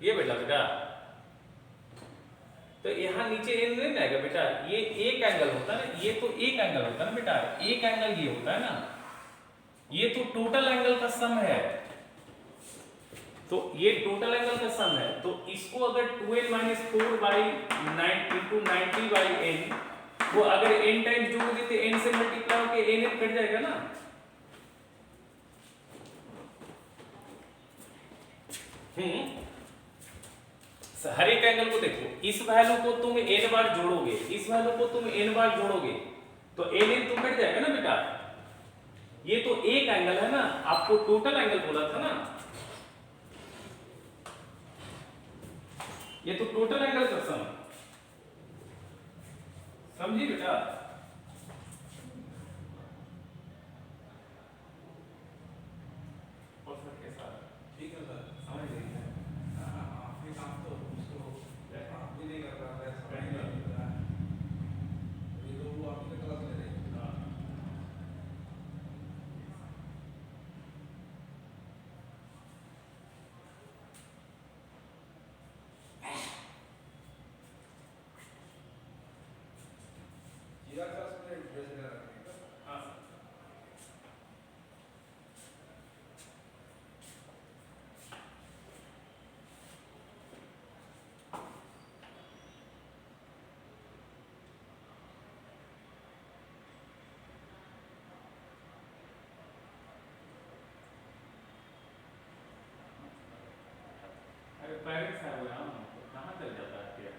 ये बेटा तो यहाँ नीचे एन नहीं आएगा बेटा। ये एक एंगल होता है ना, ये तो एक एंगल होता है ना बेटा, एक एंगल ये होता है ना, ये तो टोटल एंगल का सम है। तो ये टोटल एंगल का सम है। तो इसको अगर 2n-4/9 × 90/n वो अगर n टाइम्स जोड़ोगे तो n से मल्टीप्लाई होकर n कट जाएगा ना। हर एक एंगल को देखो, इस वैल्यू को तुम n बार जोड़ोगे, इस वैल्यू को तुम n बार जोड़ोगे तो n तो कट जाएगा ना बेटा। ये तो एक एंगल है ना, आपको टोटल एंगल बोला था ना, ये तो टोटल एंगल का सम। समझी बेटा? और सर कैसा? ठीक है सर समझ गए? आपके काम तो उसको आप भी नहीं कर रहा है समझ नहीं रहा है ये तो वो आपकी क्लास ले रहे हैं जीरा क्लास में ड्रेस ले रखे हैं हाँ अरे पेरेंट्स आए हुए हैं, कहाँ चल जाता है क्या?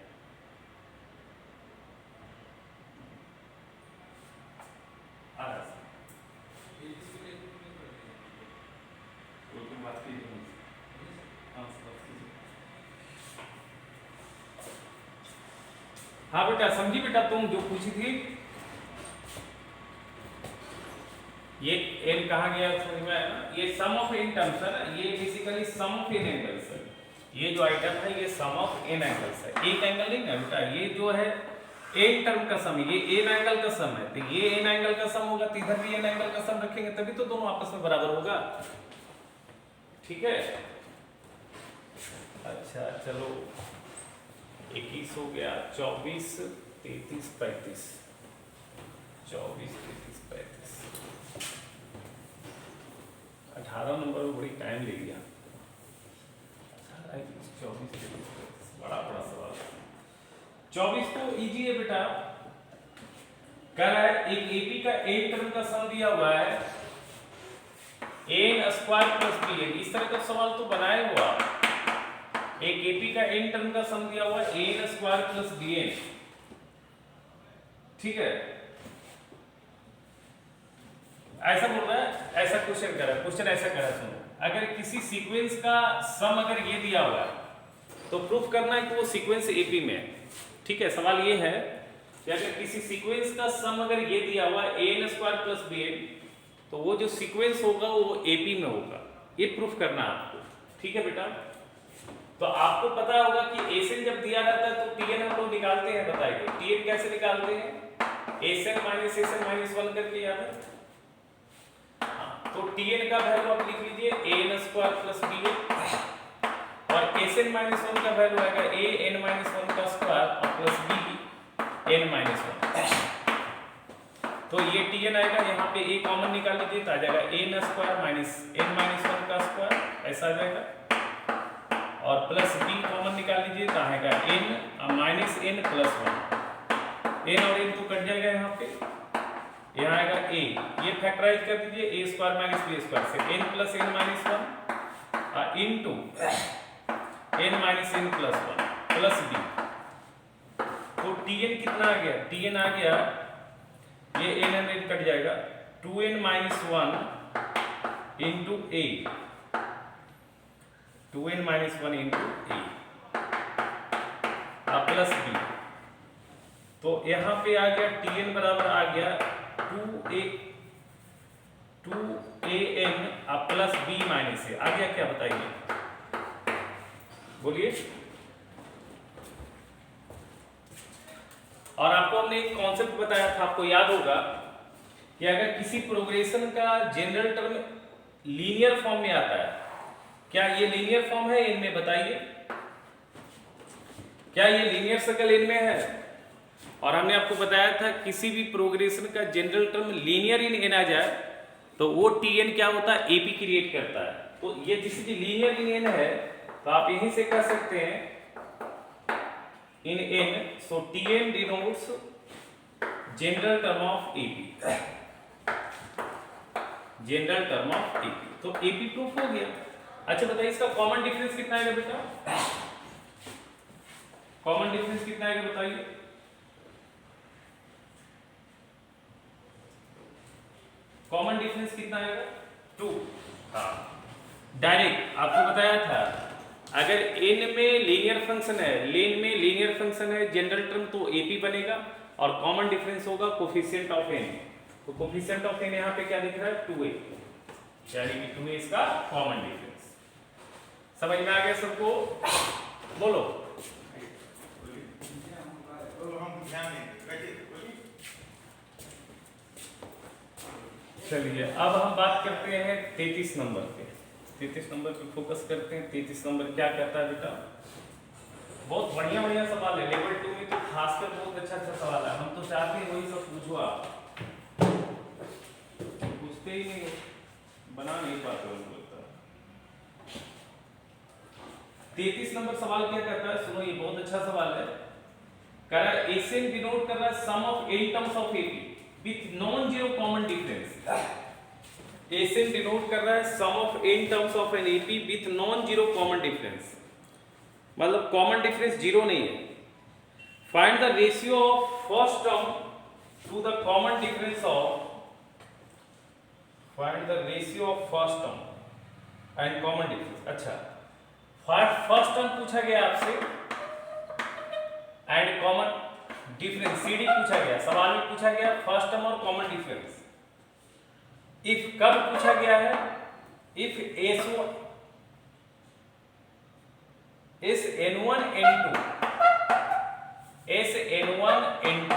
आ रहा है ये इसके लिए नहीं करते हैं वो तुम बात कीजिए। हाँ हाँ बेटा, समझी बेटा तुम जो पूछी थी? ये n कहाँ गया समझ में आया ना? ये सम ऑफ n टर्म्स है ना, ये basically sum of n angles है। ये जो आइटम है ये सम ऑफ n एंगल्स है, एक एंगल नहीं है बेटा। ये जो है n टर्म का सम, ये n एंगल का सम है। तो ये n एंगल का सम होगा तो इधर भी n एंगल का सम रखेंगे तभी तो दोनों आपस में बराबर होगा। ठीक है? अच्छा चलो 21 हो गया, 24, 33, 35, 24, 33, 35, 18 नंबर में बड़ी टाइम ले लिया। 24, 33, 35 बड़ा सवाल। 24 तो इजी है बेटा। कह रहा है एक एपी का एक टर्म का सम दिया हुआ है n² + bn। इस तरह का सवाल तो बनाए हुआ। एक एपी का n टर्म का सम दिया हुआ n² + bn। ठीक है? ऐसा बोल रहा है, ऐसा क्वेश्चन करा, क्वेश्चन ऐसा करा, सुनो, अगर किसी सीक्वेंस का सम अगर ये दिया हुआ है तो प्रूफ करना है कि वो सीक्वेंस एपी में है। ठीक है, सवाल ये है कि अगर किसी सीक्वेंस का सम अगर ये दिया हुआ है an स्क्वायर प्लस bn, तो वो जो सीक्वेंस होगा वो एपी में होगा, ये प्रूफ करना है आपको। ठीक है बेटा, तो आपको पता होगा कि एसन जब दिया रहता है तो टीएन हम लोग निकालते हैं, बताइए टीएन कैसे निकालते हैं, एसन माइनस एसन माइनस 1 करके, याद है? तो टीएन का वैल्यू आप लिख लीजिए an स्क्वायर प्लस bn, और एसन माइनस 1 का वैल्यू आएगा an माइनस 1 का स्क्वायर और प्लस b n माइनस 1। तो ये टीएन आएगा, यहाँ पे a कॉमन निकाल लीजिए तो आ जाएगा n square minus n minus 1 का स्क्वायर, ऐसा आ जाएगा, और प्लस b कॉमन निकाल लीजिए तो आएगा n minus n plus 1, n और n तो कट जाएगा, यहाँ पे यहाँ आएगा a, ये फैक्टराइज कर दीजिए a square minus b square से n plus n minus 1 into n minus n plus 1 plus b। तो tn कितना आ गया, tn आ गया, ये n और n कट जाएगा, 2n minus 1 into a, 2n minus 1 into a plus b। तो यहाँ पे आ गया tn बराबर आ गया 2an plus b minus a, आ गया क्या बताइए, बोलिए। और आपको हमने एक कॉन्सेप्ट बताया था, आपको याद होगा कि अगर किसी प्रोग्रेशन का जनरल टर्म लीनियर फॉर्म में आता है, क्या ये लीनियर फॉर्म है इनमें, बताइए क्या ये लीनियर सर्कल इनमें है? और हमने आपको बताया था किसी भी प्रोग्रेशन का general term linear in n आ जाए तो वो टीएन क्या होता है, एपी क्रिएट करता है। तो ये जिस लीनियर इन एन है तो आप यहीं से कह सकते हैं in an, so TN denotes general term of AP, general term of AP. तो एपी प्रूफ हो गया। अच्छा बताइए इसका कॉमन डिफरेंस कितना आएगा बेटा, कॉमन डिफरेंस कितना आएगा बताइए, कॉमन डिफरेंस कितना आएगा 2। हाँ, डायरेक्ट आपको बताया था अगर n में लीनियर फंक्शन है, लेन में लीनियर फंक्शन है जनरल टर्म, तो एपी बनेगा और कॉमन डिफरेंस होगा कोफिशिएंट ऑफ n। तो कोफिशिएंट ऑफ n यहाँ पे क्या दिख रहा है 2a, यानी कि 2a इसका कॉमन डिफरेंस। समझ में आ गया सबको, बोलो। चलिए अब हम बात करते हैं 33 नंबर पे, 33 नंबर पे फोकस करते हैं। 33 नंबर क्या कहता है बेटा, बहुत बढ़िया बढ़िया सवाल है, लेवल 2 में तो खासकर बहुत अच्छा अच्छा सवाल है। हम तो चाहते हैं वही सब पूछो, आप पूछते ही नहीं, बना नहीं पाते हो बोलता। 33 नंबर सवाल क्या कहता है, सुनो ये बहुत अच्छा सवाल है। कह रहा है एसन डिनोट कर रहा है sum of n terms of AP with non zero common difference. S n denote कर रहा है sum of n terms of an AP with non zero common difference, मतलब कॉमन डिफरेंस जीरो नहीं है। Find the ratio of first term to the common difference of, find the ratio of first term and common difference. अच्छा, first term पूछा गया आपसे and common difference CD पूछा गया, सवाल में पूछा गया फर्स्ट टर्म और कॉमन डिफरेंस। इफ कब पूछा गया है, if SN1 N2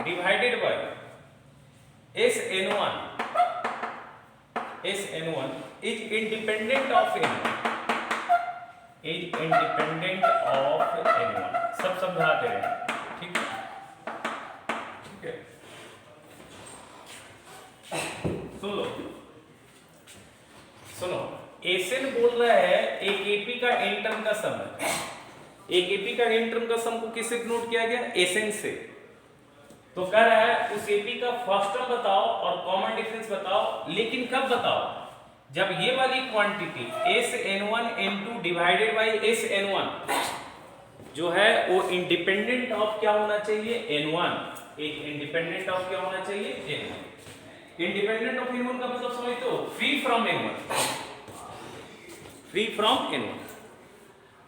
divided by SN1 is independent of N1, is independent of N1। सब समझाते रहे, ठीक है, ठीक है। सुनो, एसन बोल रहा है एक एपी का एन टर्म का सम है, एक एपी का एन टर्म का सम को किससे डिनोट किया गया, एसन से। तो कह रहा है उस एपी का फर्स्ट टर्म बताओ और कॉमन डिफरेंस बताओ, लेकिन कब बताओ, जब ये वाली quantity SN1 N2 divided by SN1 जो है वो इंडिपेंडेंट ऑफ क्या होना चाहिए, N1, एक इंडिपेंडेंट ऑफ क्या होना चाहिए, N1। इंडिपेंडेंट ऑफ n1 का मतलब समझते हो? Free from n1, free from n1।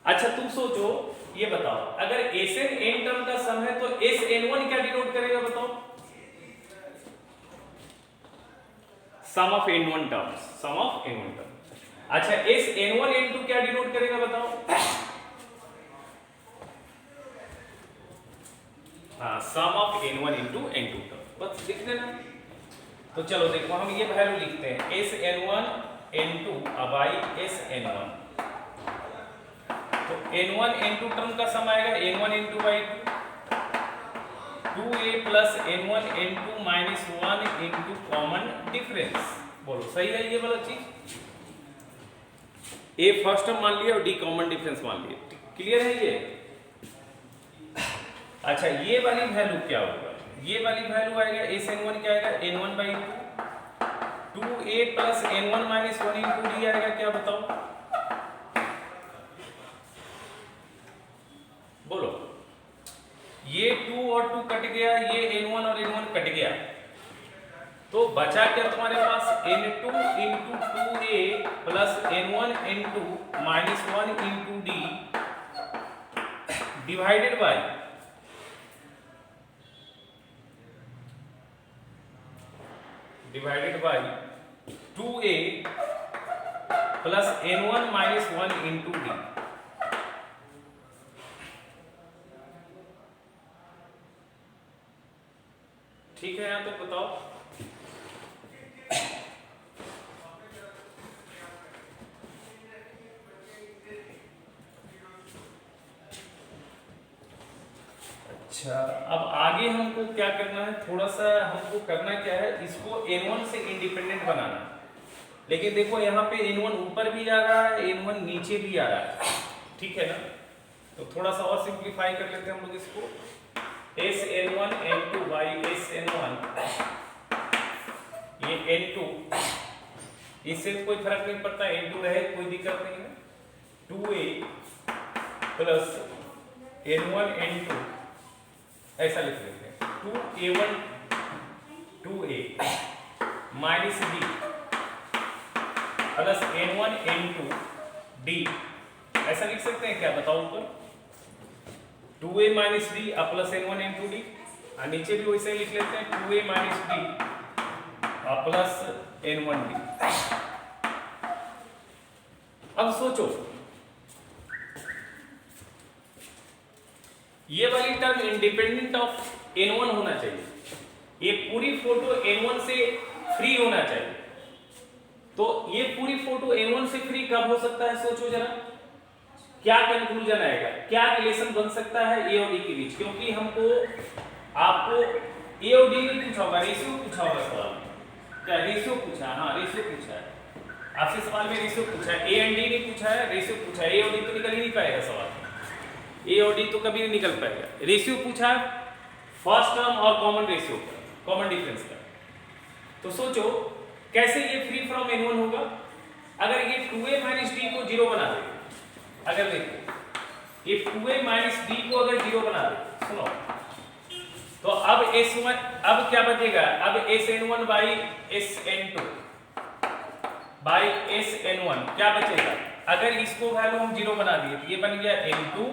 अच्छा तुम सोचो, ये बताओ अगर Sn n टर्म का सम है तो Sn1 क्या डिनोट करेगा बताओ? Sum of n1 terms, sum of n1 term. अच्छा Sn1 n2 क्या डिनोट करेगा बताओ? हाँ, सम of n1 into n2 term, बस लिख देना। तो चलो देखो हम ये वैल्यू लिखते हैं Sn1 n2 बाई Sn1। तो n1 n2 टर्म का सम आएगा n1 n2 by 2a plus n1 n2 minus 1 into common difference. बोलो सही है ये वाला चीज? a फर्स्ट टर्म मान लिया और d कॉमन डिफरेंस मान लिया, क्लियर है ये? अच्छा ये वाली वैल्यू क्या होगा? ये वाली वैल्यू आएगा Sn1 क्या आएगा? n1 by 2a plus n1 minus 1 into d आएगा, क्या बताओ? बोलो, ये 2 और 2 कट गया, ये n1 और n1 कट गया, तो बचा क्या तुम्हारे पास? n2 into 2a plus n1 into minus 1 into d divided by divided by 2a plus n1 minus 1 into d। ठीक है, यहाँ तो बताओ। अच्छा अब आगे हमको क्या करना है, थोड़ा सा हमको करना क्या है, इसको n1 से इंडिपेंडेंट बनाना। लेकिन देखो यहाँ पे n1 ऊपर भी जा रहा है, n1 नीचे भी आ रहा है, ठीक है ना? तो थोड़ा सा और सिंप्लीफाई कर लेते हैं हम लोग इसको। Sn1 n2 बाई Sn1, ये n2, इससे कोई फर्क नहीं पड़ता, n2 रहे कोई दिक्कत नहीं है। 2a प्लस n1 n2 ऐसा लिख लेते हैं, 2a1 2a minus d plus n1 n2 d, ऐसा लिख सकते हैं क्या? बताओ ऊपर 2a minus d plus n1 n2 d, और नीचे भी वैसे ही लिख लेते हैं 2a minus d plus n1 d। अब सोचो ये वाली टर्म इंडिपेंडेंट ऑफ n1 होना चाहिए, ये पूरी फोटो n1 से फ्री होना चाहिए। तो ये पूरी फोटो n1 से फ्री कब हो सकता है? सोचो जरा, क्या कंक्लूजन आएगा, क्या रिलेशन बन सकता है ए और डी के बीच? क्योंकि हमको आपको ए और डी नहीं पूछा होगा, रेशियो पूछा होगा सवाल में। क्या रेशियो पूछा? हाँ रेशियो पूछा है आपसे, सवाल में रेशियो पूछा है, ए एंड डी नहीं पूछा है, रेशियो पूछा है। ए और डी तो निकल ही नहीं पाएगा सवाल में, ए और डी तो कभी नहीं निकल पाएगा। रेशियो पूछा है फर्स्ट टर्म और कॉमन रेशियो का, कॉमन डिफरेंस का। तो सोचो कैसे ये फ्री फ्रॉम n1 होगा? अगर ये 2a माइनस d को 0 बना दे, अगर देखो ये 2a माइनस d को अगर 0 बना दे, सुनो, तो अब S1 अब क्या बचेगा? अब Sn1 by Sn2 by Sn1 क्या बचेगा? अगर इसको वैल्यू हम 0 बना दिए तो ये बन गया n2,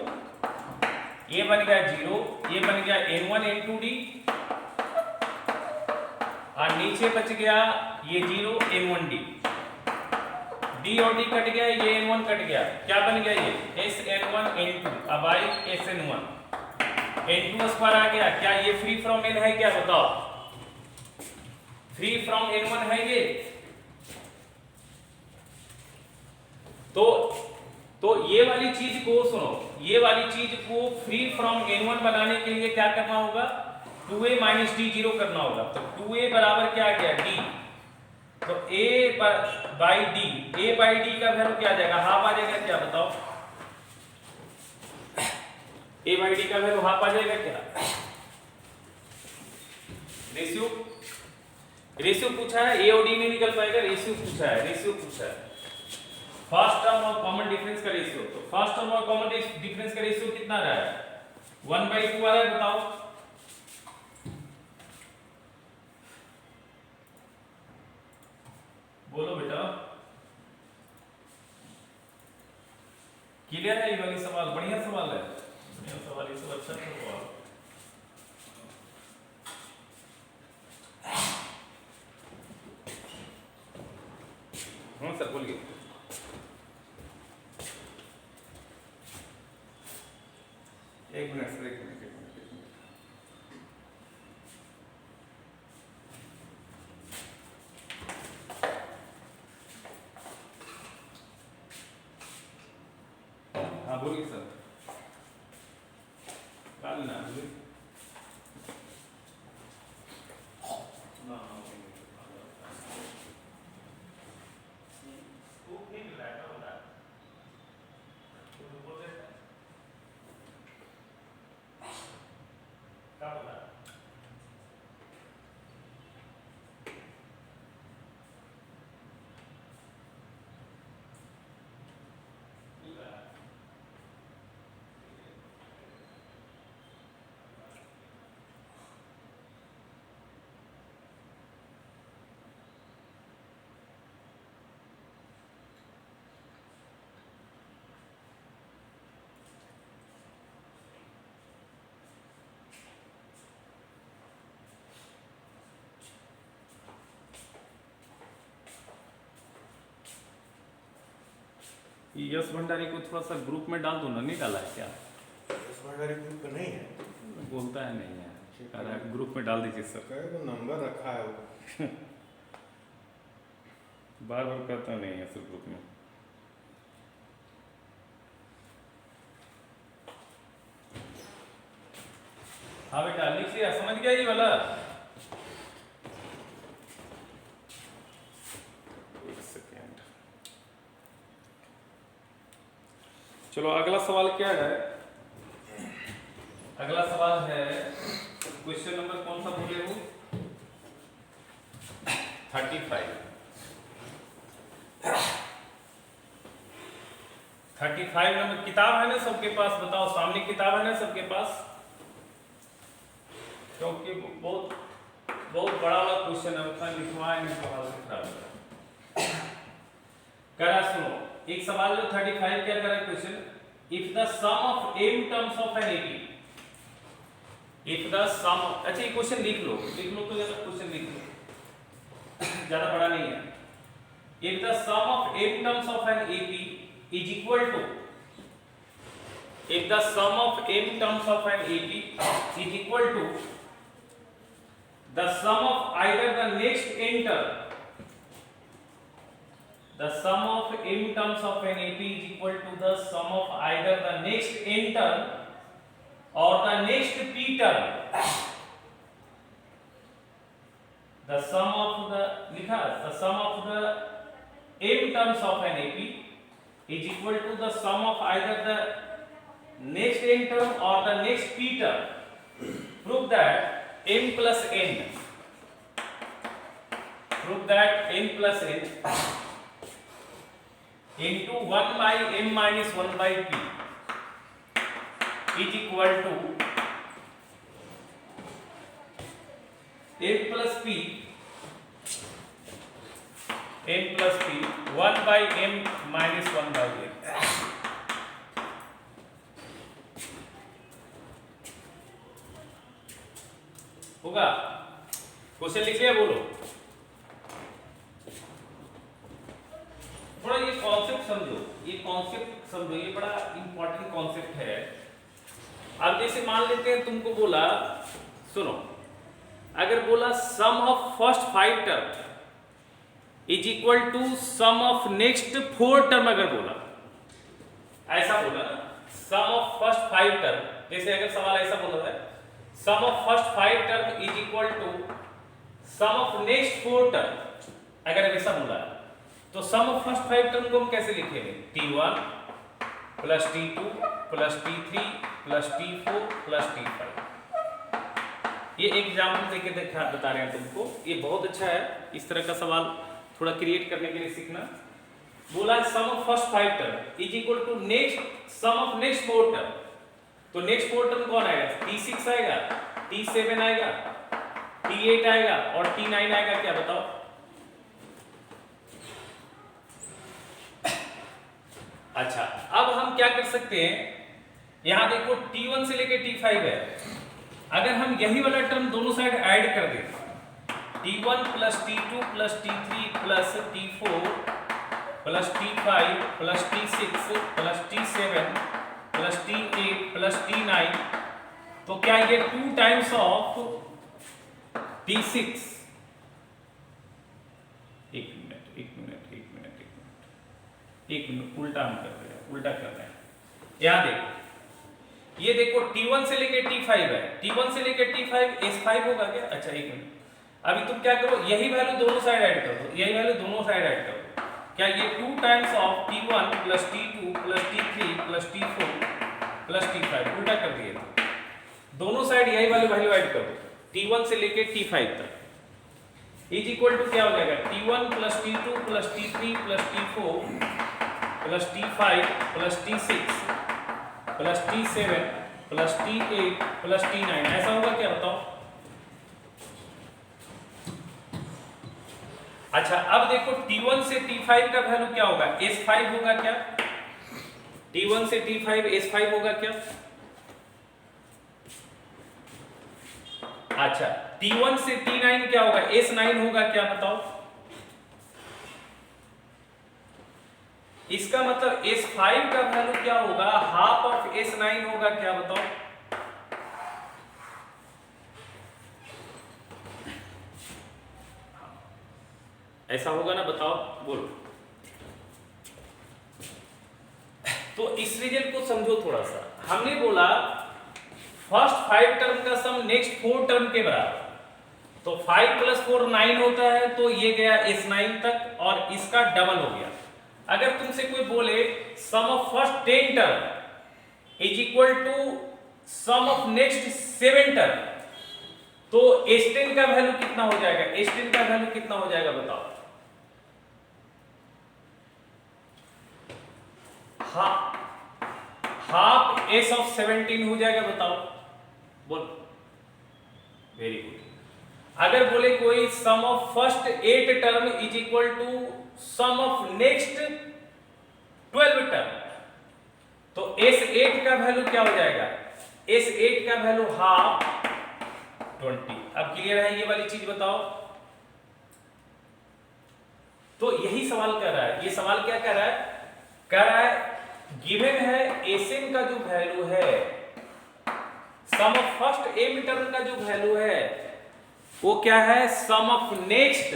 ये बन गया 0, ये बन गया n1 n2 d, और नीचे बच गया ये 0 n1 d, d और d कट गया, ये n1 कट गया, क्या बन गया? ये Sn1 n2 by Sn1, n2 square आ गया। क्या ये फ्री फ्रॉम n है? क्या बताओ, फ्री फ्रॉम n1 है ये? तो ये वाली चीज को सुनो, ये वाली चीज को फ्री फ्रॉम n1 बनाने के लिए क्या करना होगा? 2a माइनस d 0 करना होगा। तो 2a बराबर क्या आ गया? d, तो a by d, a by d का वैल्यू क्या आ जाएगा? हाफ आ जाएगा, क्या बताओ? a बाई d का वैल्यू हाफ आ जाएगा क्या? रेशियो, रेशियो पूछा है, a और d नहीं निकल पाएगा, रेशियो पूछा है, रेशियो पूछा है फर्स्ट टर्म और कॉमन डिफरेंस का रेशियो। तो फर्स्ट टर्म और कॉमन डिफरेंस का रेशियो कितना रहा है? 1/2 आ रहा है, बताओ। क्लियर है ये वाली सवाल? बढ़िया सवाल है, बढ़िया सवाल, ये सब अच्छा सवाल। हाँ सर बोलिए। एक मिनट सर, एक मिनट, एक मिनट, एक मिनट। हाँ बोलिए सर। काल ना बोलिए। यश भंडारी को थोड़ा सा ग्रुप में डाल दो ना, नहीं डाला है क्या? यश भंडारी ग्रुप पे नहीं है, बोलता है नहीं है, कह रहा है ग्रुप में डाल दीजिए सर। कहे तो नंबर रखा है वो। बार बार कहता नहीं है सर ग्रुप में। हाँ बेटा लिख लिया, समझ गया ये वाला? एक सेकेंड, चलो अगला सवाल क्या है? अगला सवाल है क्वेश्चन नंबर कौन सा बोले हो? 35 नंबर। किताब है ना सबके पास? बताओ, सामने किताब है ना सबके पास? क्योंकि बहुत बहुत बड़ा वाला क्वेश्चन है, उतना लिखवाए नहीं तो हालत खराब है। कह रहा सुनो, एक सवाल जो 35 क्या कर रहा है question, if the sum of m terms of N AP, if the sum, अच्छा ये क्वेश्चन लिख लो तो ज्यादा क्वेश्चन लिख लो, ज्यादा बड़ा नहीं है। If the sum of m terms of N AP is equal to, if the sum of m terms of an AP is equal to the sum of either the next n term, the sum of m terms of an AP is equal to the sum of either the next n term or the next p term, the sum of the, लिखा, the sum of the m terms of an AP is equal to the sum of either the next n term or the next p term. Prove that m plus n, prove that n plus n into 1 by m minus 1 by p is equal to m plus p, m plus p 1 by m minus 1 by m। होगा? Question लिख लिया? बोलो। थोड़ा ये concept समझो, ये concept समझो, ये बड़ा इंपॉर्टेंट कॉन्सेप्ट है। अब जैसे मान लेते हैं तुमको बोला, सुनो, अगर बोला sum of first 5 term is equal to sum of next 4 term, अगर बोला, ऐसा बोला ना, सम ऑफ फर्स्ट 5 टर्म, जैसे अगर सवाल ऐसा बोला है, sum of first 5 term is equal to sum of next 4 term, अगर ऐसा बोला तो सम ऑफ फर्स्ट 5 टर्म को हम कैसे लिखेंगे? T1 plus T2 plus T3 plus T4 plus T5। ये एग्जाम्पल देके बता रहे हैं तुमको, ये बहुत अच्छा है, इस तरह का सवाल थोड़ा क्रिएट करने के लिए सीखना। बोला sum of first 5 term is equal to next sum of next 4 term, तो नेक्स्ट 4 टर्म कौन आएगा? T6 आएगा, T7 आएगा, T8 आएगा और T9 आएगा। क्या बताओ? अच्छा, अब हम क्या कर सकते हैं, यहां देखो T1 से लेके T5 है, अगर हम यही वाला टर्म दोनों साइड ऐड कर दें, T1 plus T2 plus T3 plus T4 plus T5 plus T6 plus T7 plus T8 plus T9, तो क्या ये 2 टाइम्स ऑफ T6, एक मिनट उल्टा हम कर रहे हैं, उल्टा कर रहे हैं। यहां देखो, ये देखो T1 से लेके T5 है, T1 से लेके T5 S5 होगा क्या? अच्छा एक मिनट, अभी तुम क्या करो, यही वैल्यू दोनों साइड ऐड कर दो, यही वैल्यू दोनों साइड ऐड कर दो, क्या ये 2 times of T1 plus T2 plus T3 plus T4 plus T5, उल्टा कर दिए थे, दोनों साइड यही वाली वैल्यू ऐड कर दो, T1 से लेके T5 तक इज इक्वल टू क्या हो जाएगा, T1 plus T2 plus T3 plus T4 plus T5 plus T6 plus T7 plus T8 plus T9, ऐसा होगा क्या बताओ? अच्छा, अब देखो T1 से T5 का वैल्यू क्या होगा, S5 होगा क्या? T1 से T5 S5 होगा क्या? अच्छा, T1 से T9 क्या होगा, S9 होगा क्या बताओ? इसका मतलब S5 का वैल्यू क्या होगा, हाफ ऑफ S9 होगा क्या बताओ? ऐसा होगा ना, बताओ, बोलो। तो इस रिजल्ट को समझो थोड़ा सा, हमने बोला फर्स्ट 5 टर्म का सम नेक्स्ट 4 टर्म के बराबर, तो 5 प्लस 4 9 होता है, तो ये गया S9 तक और इसका डबल हो गया। अगर तुमसे कोई बोले sum of first 10 term is equal to sum of next 7 term, तो S10 का वैल्यू कितना हो जाएगा, S10 का वैल्यू कितना हो जाएगा बताओ? हाफ S ऑफ 17 हो जाएगा, बताओ, बोल। Very good. अगर बोले कोई sum of first 8 term is equal to sum of next 12 term, तो S8 का वैल्यू क्या हो जाएगा, S8 का वैल्यू हाफ 20। अब क्लियर है ये वाली चीज, बताओ। तो यही सवाल कर रहा है, ये सवाल क्या कर रहा है, कह रहा है गिवन है Sn का जो वैल्यू है, sum of first m term का जो वैल्यू है वो क्या है, sum of next,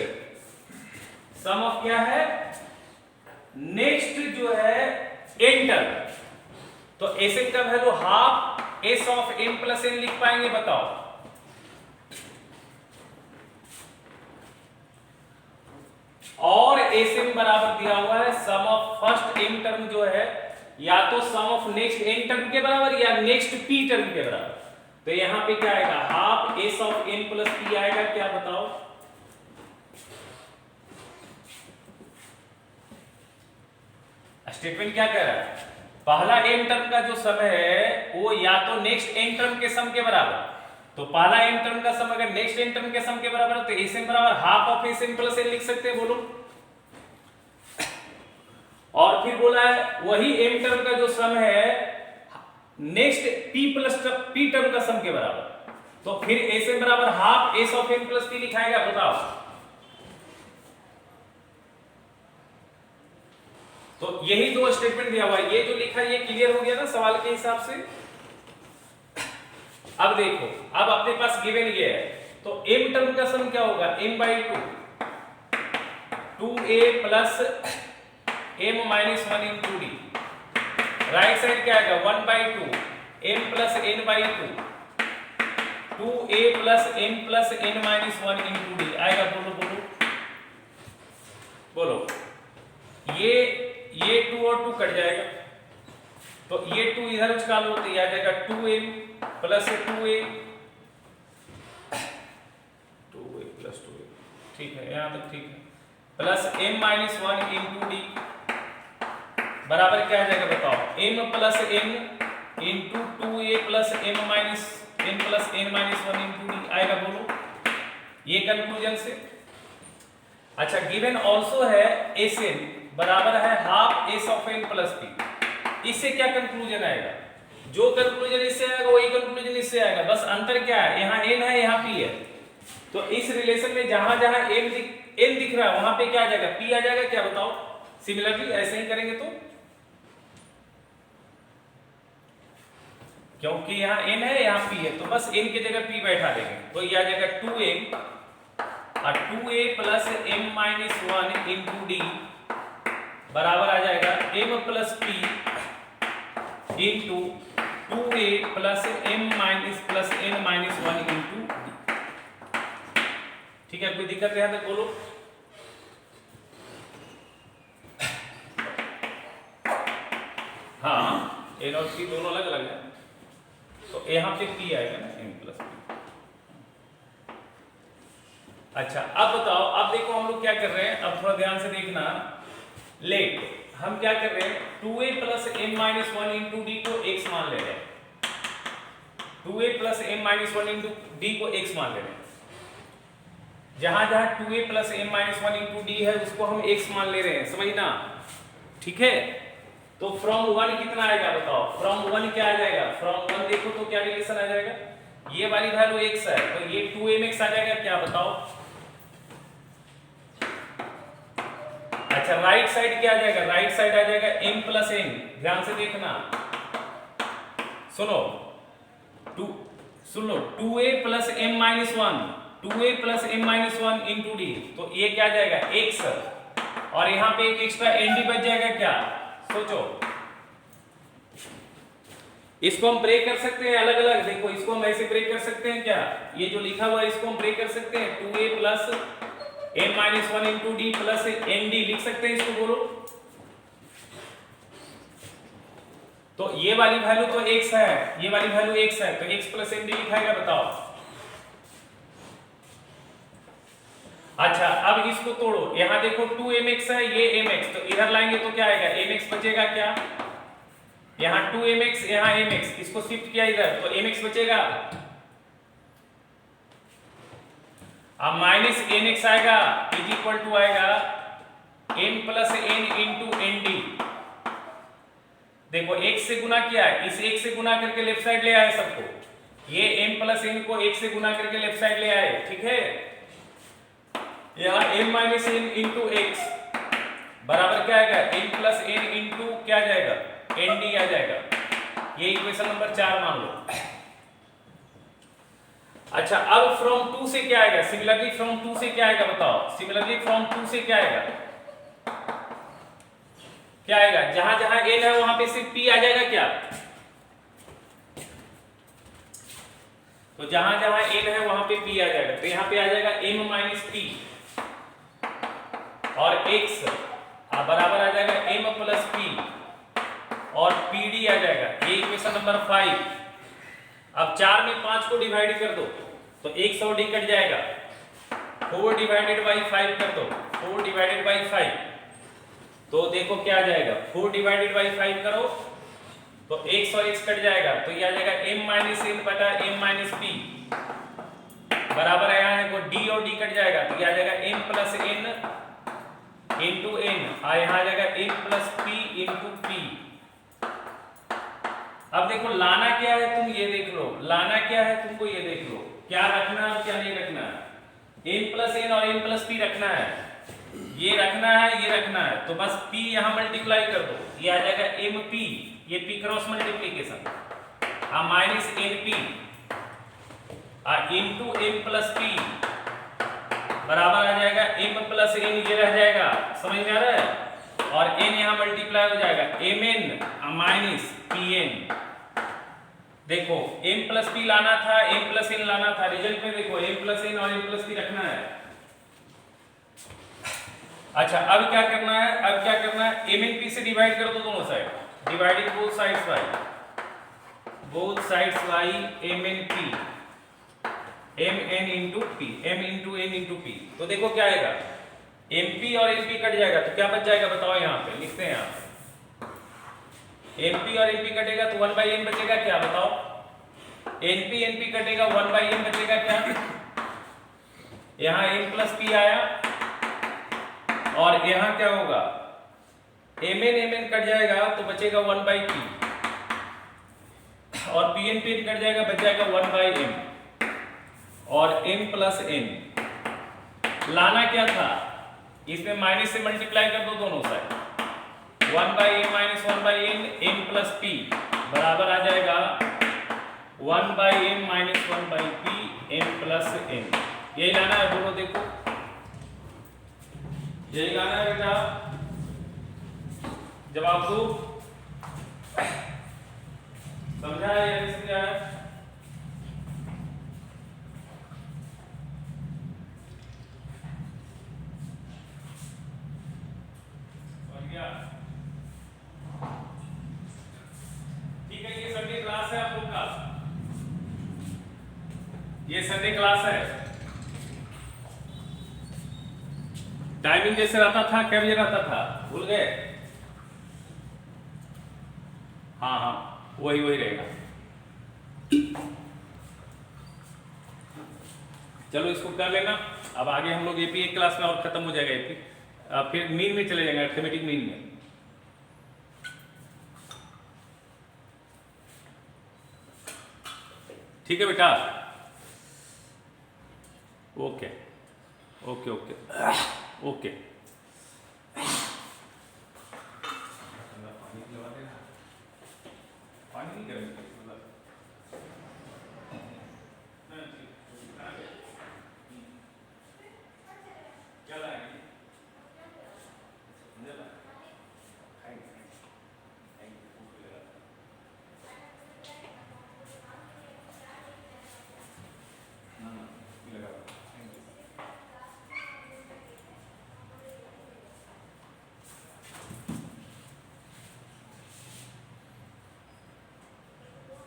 sum of क्या है, नेक्स्ट जो है n टर्म, तो Sn का value half S of m plus n लिख पाएंगे, बताओ। और Sn बराबर दिया हुआ है sum of first m term जो है या तो सम ऑफ नेक्स्ट n टर्म के बराबर या नेक्स्ट p टर्म के बराबर, तो यहां पे क्या आएगा, half S of n plus p आएगा, क्या बताओ? स्टेटमेंट क्या कह रहा है, पहला m टर्म का जो सम है वो या तो नेक्स्ट n टर्म के सम के बराबर, तो पहला m टर्म का सम अगर नेक्स्ट n टर्म के सम के बराबर है तो Sn बराबर half of Sn plus n लिख सकते हैं, बोलो। और फिर बोला है वही m टर्म का जो सम है next p plus p term का सम के बराबर, तो फिर Sn बराबर half S of n plus p लिखाएगा, बताओ। तो यही दो स्टेटमेंट दिया हुआ है, ये जो लिखा है ये क्लियर हो गया ना सवाल के हिसाब से। अब देखो, अब अपने पास गिवन ये है, तो m टर्म का सम क्या होगा, m/2 2a plus m minus 1 into d, right side क्या आएगा 1/2 m plus n/2 2a plus m plus n minus 1 into d आएगा, बोलो बोलो बोलो। ये 2 और 2 कट जाएगा, तो ये 2 इधर उछाल लो, तो ये आ जाएगा 2m plus 2a plus 2a, ठीक है, यहां तक ठीक है, plus m minus 1 into d बराबर क्या आ जाएगा बताओ, m plus n into 2a plus m minus n plus n minus 1 into d आएगा, बोलो ये कंक्लूजन से। अच्छा, गिवन ऑल्सो है Sn बराबर है half S of n plus p, इससे क्या कंक्लूजन आएगा? जो कंक्लूजन इससे आएगा वही कंक्लूजन इससे आएगा, बस अंतर क्या है, यहाँ n है यहाँ p है। तो इस रिलेशन में जहां जहां n दिख रहा है वहां पे क्या आ जाएगा, p आ जाएगा। क्या बताओ? सिमिलरली ऐसे ही करेंगे तो, क्योंकि यहाँ n है यहाँ p है, तो बस n की जगह p बैठा देंगे, तो ये आ जाएगा 2m और 2a plus m minus 1 into d बराबर आ जाएगा m plus p into 2a plus m minus plus n minus 1 into d। ठीक है, कोई दिक्कत है तो बोलो। हाँ, n और p दोनों अलग अलग है, तो यहाँ पे p आएगा ना, m प्लस p। अच्छा, अब बताओ, अब देखो हम लोग क्या कर रहे हैं, अब थोड़ा ध्यान से देखना। लेट हम क्या कर रहे हैं, 2a plus m minus 1 into D को x मान ले रहे हैं। 2a plus m minus 1 into D को x मान ले रहे हैं। जहां जहां 2a plus m minus 1 into D है उसको हम x मान ले रहे हैं, समझना। ठीक है, तो फ्रॉम 1 कितना आएगा बताओ? फ्रॉम 1 क्या आ जाएगा? फ्रॉम 1 देखो तो क्या रिलेशन आ जाएगा, ये वाली वैल्यू x है तो ये 2mx आ जाएगा। क्या बताओ? अच्छा, राइट साइड क्या आ जाएगा? राइट साइड आ जाएगा m प्लस n। ध्यान से देखना, सुनो 2a plus m minus 1, 2a plus m minus 1 into D, तो ये क्या आ जाएगा x, और यहाँ पे एक एक्स्ट्रा nd बच जाएगा। क्या सोचो, इसको हम ब्रेक कर सकते हैं अलग अलग। देखो, इसको हम ऐसे ब्रेक कर सकते हैं। क्या ये जो लिखा हुआ है इसको हम ब्रेक कर सकते हैं, 2a plus m minus 1 into D plus nd लिख सकते हैं इसको, बोलो। तो ये वाली वैल्यू तो x है, ये वाली वैल्यू x है, तो x प्लस nd लिखाएगा, बताओ। अच्छा, अब इसको तोड़ो, यहां देखो 2mx है, ये mx, तो इधर लाएंगे तो क्या आएगा, mx बचेगा। क्या यहाँ 2mx, यहाँ mx, इसको शिफ्ट किया इधर तो mx बचेगा। अब माइनस nx आएगा, इज इक्वल टू आएगा m plus n into nd। देखो, x से गुना किया है, इस x से गुना करके लेफ्ट साइड ले आए सबको, ये m प्लस n को x से गुना करके लेफ्ट साइड ले आए। ठीक है, यहाँ m minus n into x बराबर क्या आएगा, m प्लस n इंटू क्या जाएगा, nd आ जाएगा। ये इक्वेशन नंबर 4 मान लो। अच्छा, अब फ्रॉम 2 से क्या आएगा, सिमिलरली फ्रॉम 2 से क्या आएगा बताओ? सिमिलरली फ्रॉम 2 से क्या आएगा, क्या आएगा? जहां जहां n है वहां पे सिर्फ p आ जाएगा। क्या तो जहां जहां n है वहां पे p आ जाएगा, तो यहां पे आ जाएगा m माइनस p और x बराबर आ जाएगा m प्लस p और pd आ जाएगा। ये इक्वेशन नंबर 5। अब 4 में 5 को डिवाइड कर दो तो 100 डी कट जाएगा, 4 डिवाइडेड बाई 5 कर दो, 4 डिवाइडेड बाई 5, तो देखो क्या आ जाएगा, 4 डिवाइडेड बाई 5 करो तो 1 और x कट जाएगा, तो ये आ जाएगा m माइनस n बटा m माइनस p बराबर है, यहाँ देखो d और d कट जाएगा, तो ये आ जाएगा m plus n into n, और यहाँ आ जाएगा m plus p into p। अब देखो लाना क्या है, तुम ये देख लो, लाना क्या है तुमको ये देख लो, क्या रखना है और क्या नहीं रखना है। m प्लस n और m प्लस p रखना है, ये रखना है, ये रखना है, तो बस p यहाँ मल्टीप्लाई कर दो, ये आ जाएगा mp, ये p cross multiplication, minus np into m plus p बराबर आ जाएगा m प्लस n, ये रह जाएगा, समझ में आ रहा है, और n यहाँ मल्टीप्लाई हो जाएगा mn माइनस pn। देखो m प्लस p लाना था, m प्लस n लाना था, रिजल्ट में देखो m प्लस n और m प्लस p रखना है। अच्छा, अब क्या करना है, अब क्या करना है, mn p से डिवाइड कर दो दोनों side, dividing both sides by mn p, mn into p, m into n into p, तो देखो क्या आएगा, mp और mp कट जाएगा, तो क्या बच जाएगा बताओ, यहाँ पे लिखते हैं, यहाँ mp और mp कटेगा तो 1 बाई n बचेगा। क्या बताओ, np np कटेगा 1 बाई n बचेगा। क्या यहाँ m प्लस p आया और यहाँ क्या होगा, mn कट जाएगा तो बचेगा 1/p और pn कट जाएगा, बच जाएगा 1/m और n प्लस n। लाना क्या था, इसमें माइनस से मल्टीप्लाई कर दो दोनों side, 1/m minus 1/n m plus p बराबर आ जाएगा 1/m minus 1/p m plus n। यही लाना है, बोलो देखो, यही लाना है बेटा, जवाब दो। समझा है या नहीं समझा है? समझ गया? ठीक है, ये संडे क्लास है आप लोग का, ये संडे क्लास है। टाइमिंग जैसे रहता था, क्या बजे रहता था, भूल गए? हाँ हाँ, वही रहेगा। चलो इसको कर लेना। अब आगे हम लोग एपी एक क्लास में और खत्म हो जाएगा एपी, फिर मीन में चले जाएंगे, अर्थमेटिक मीन में। ठीक है बेटा, ओके ओके ओके ओके।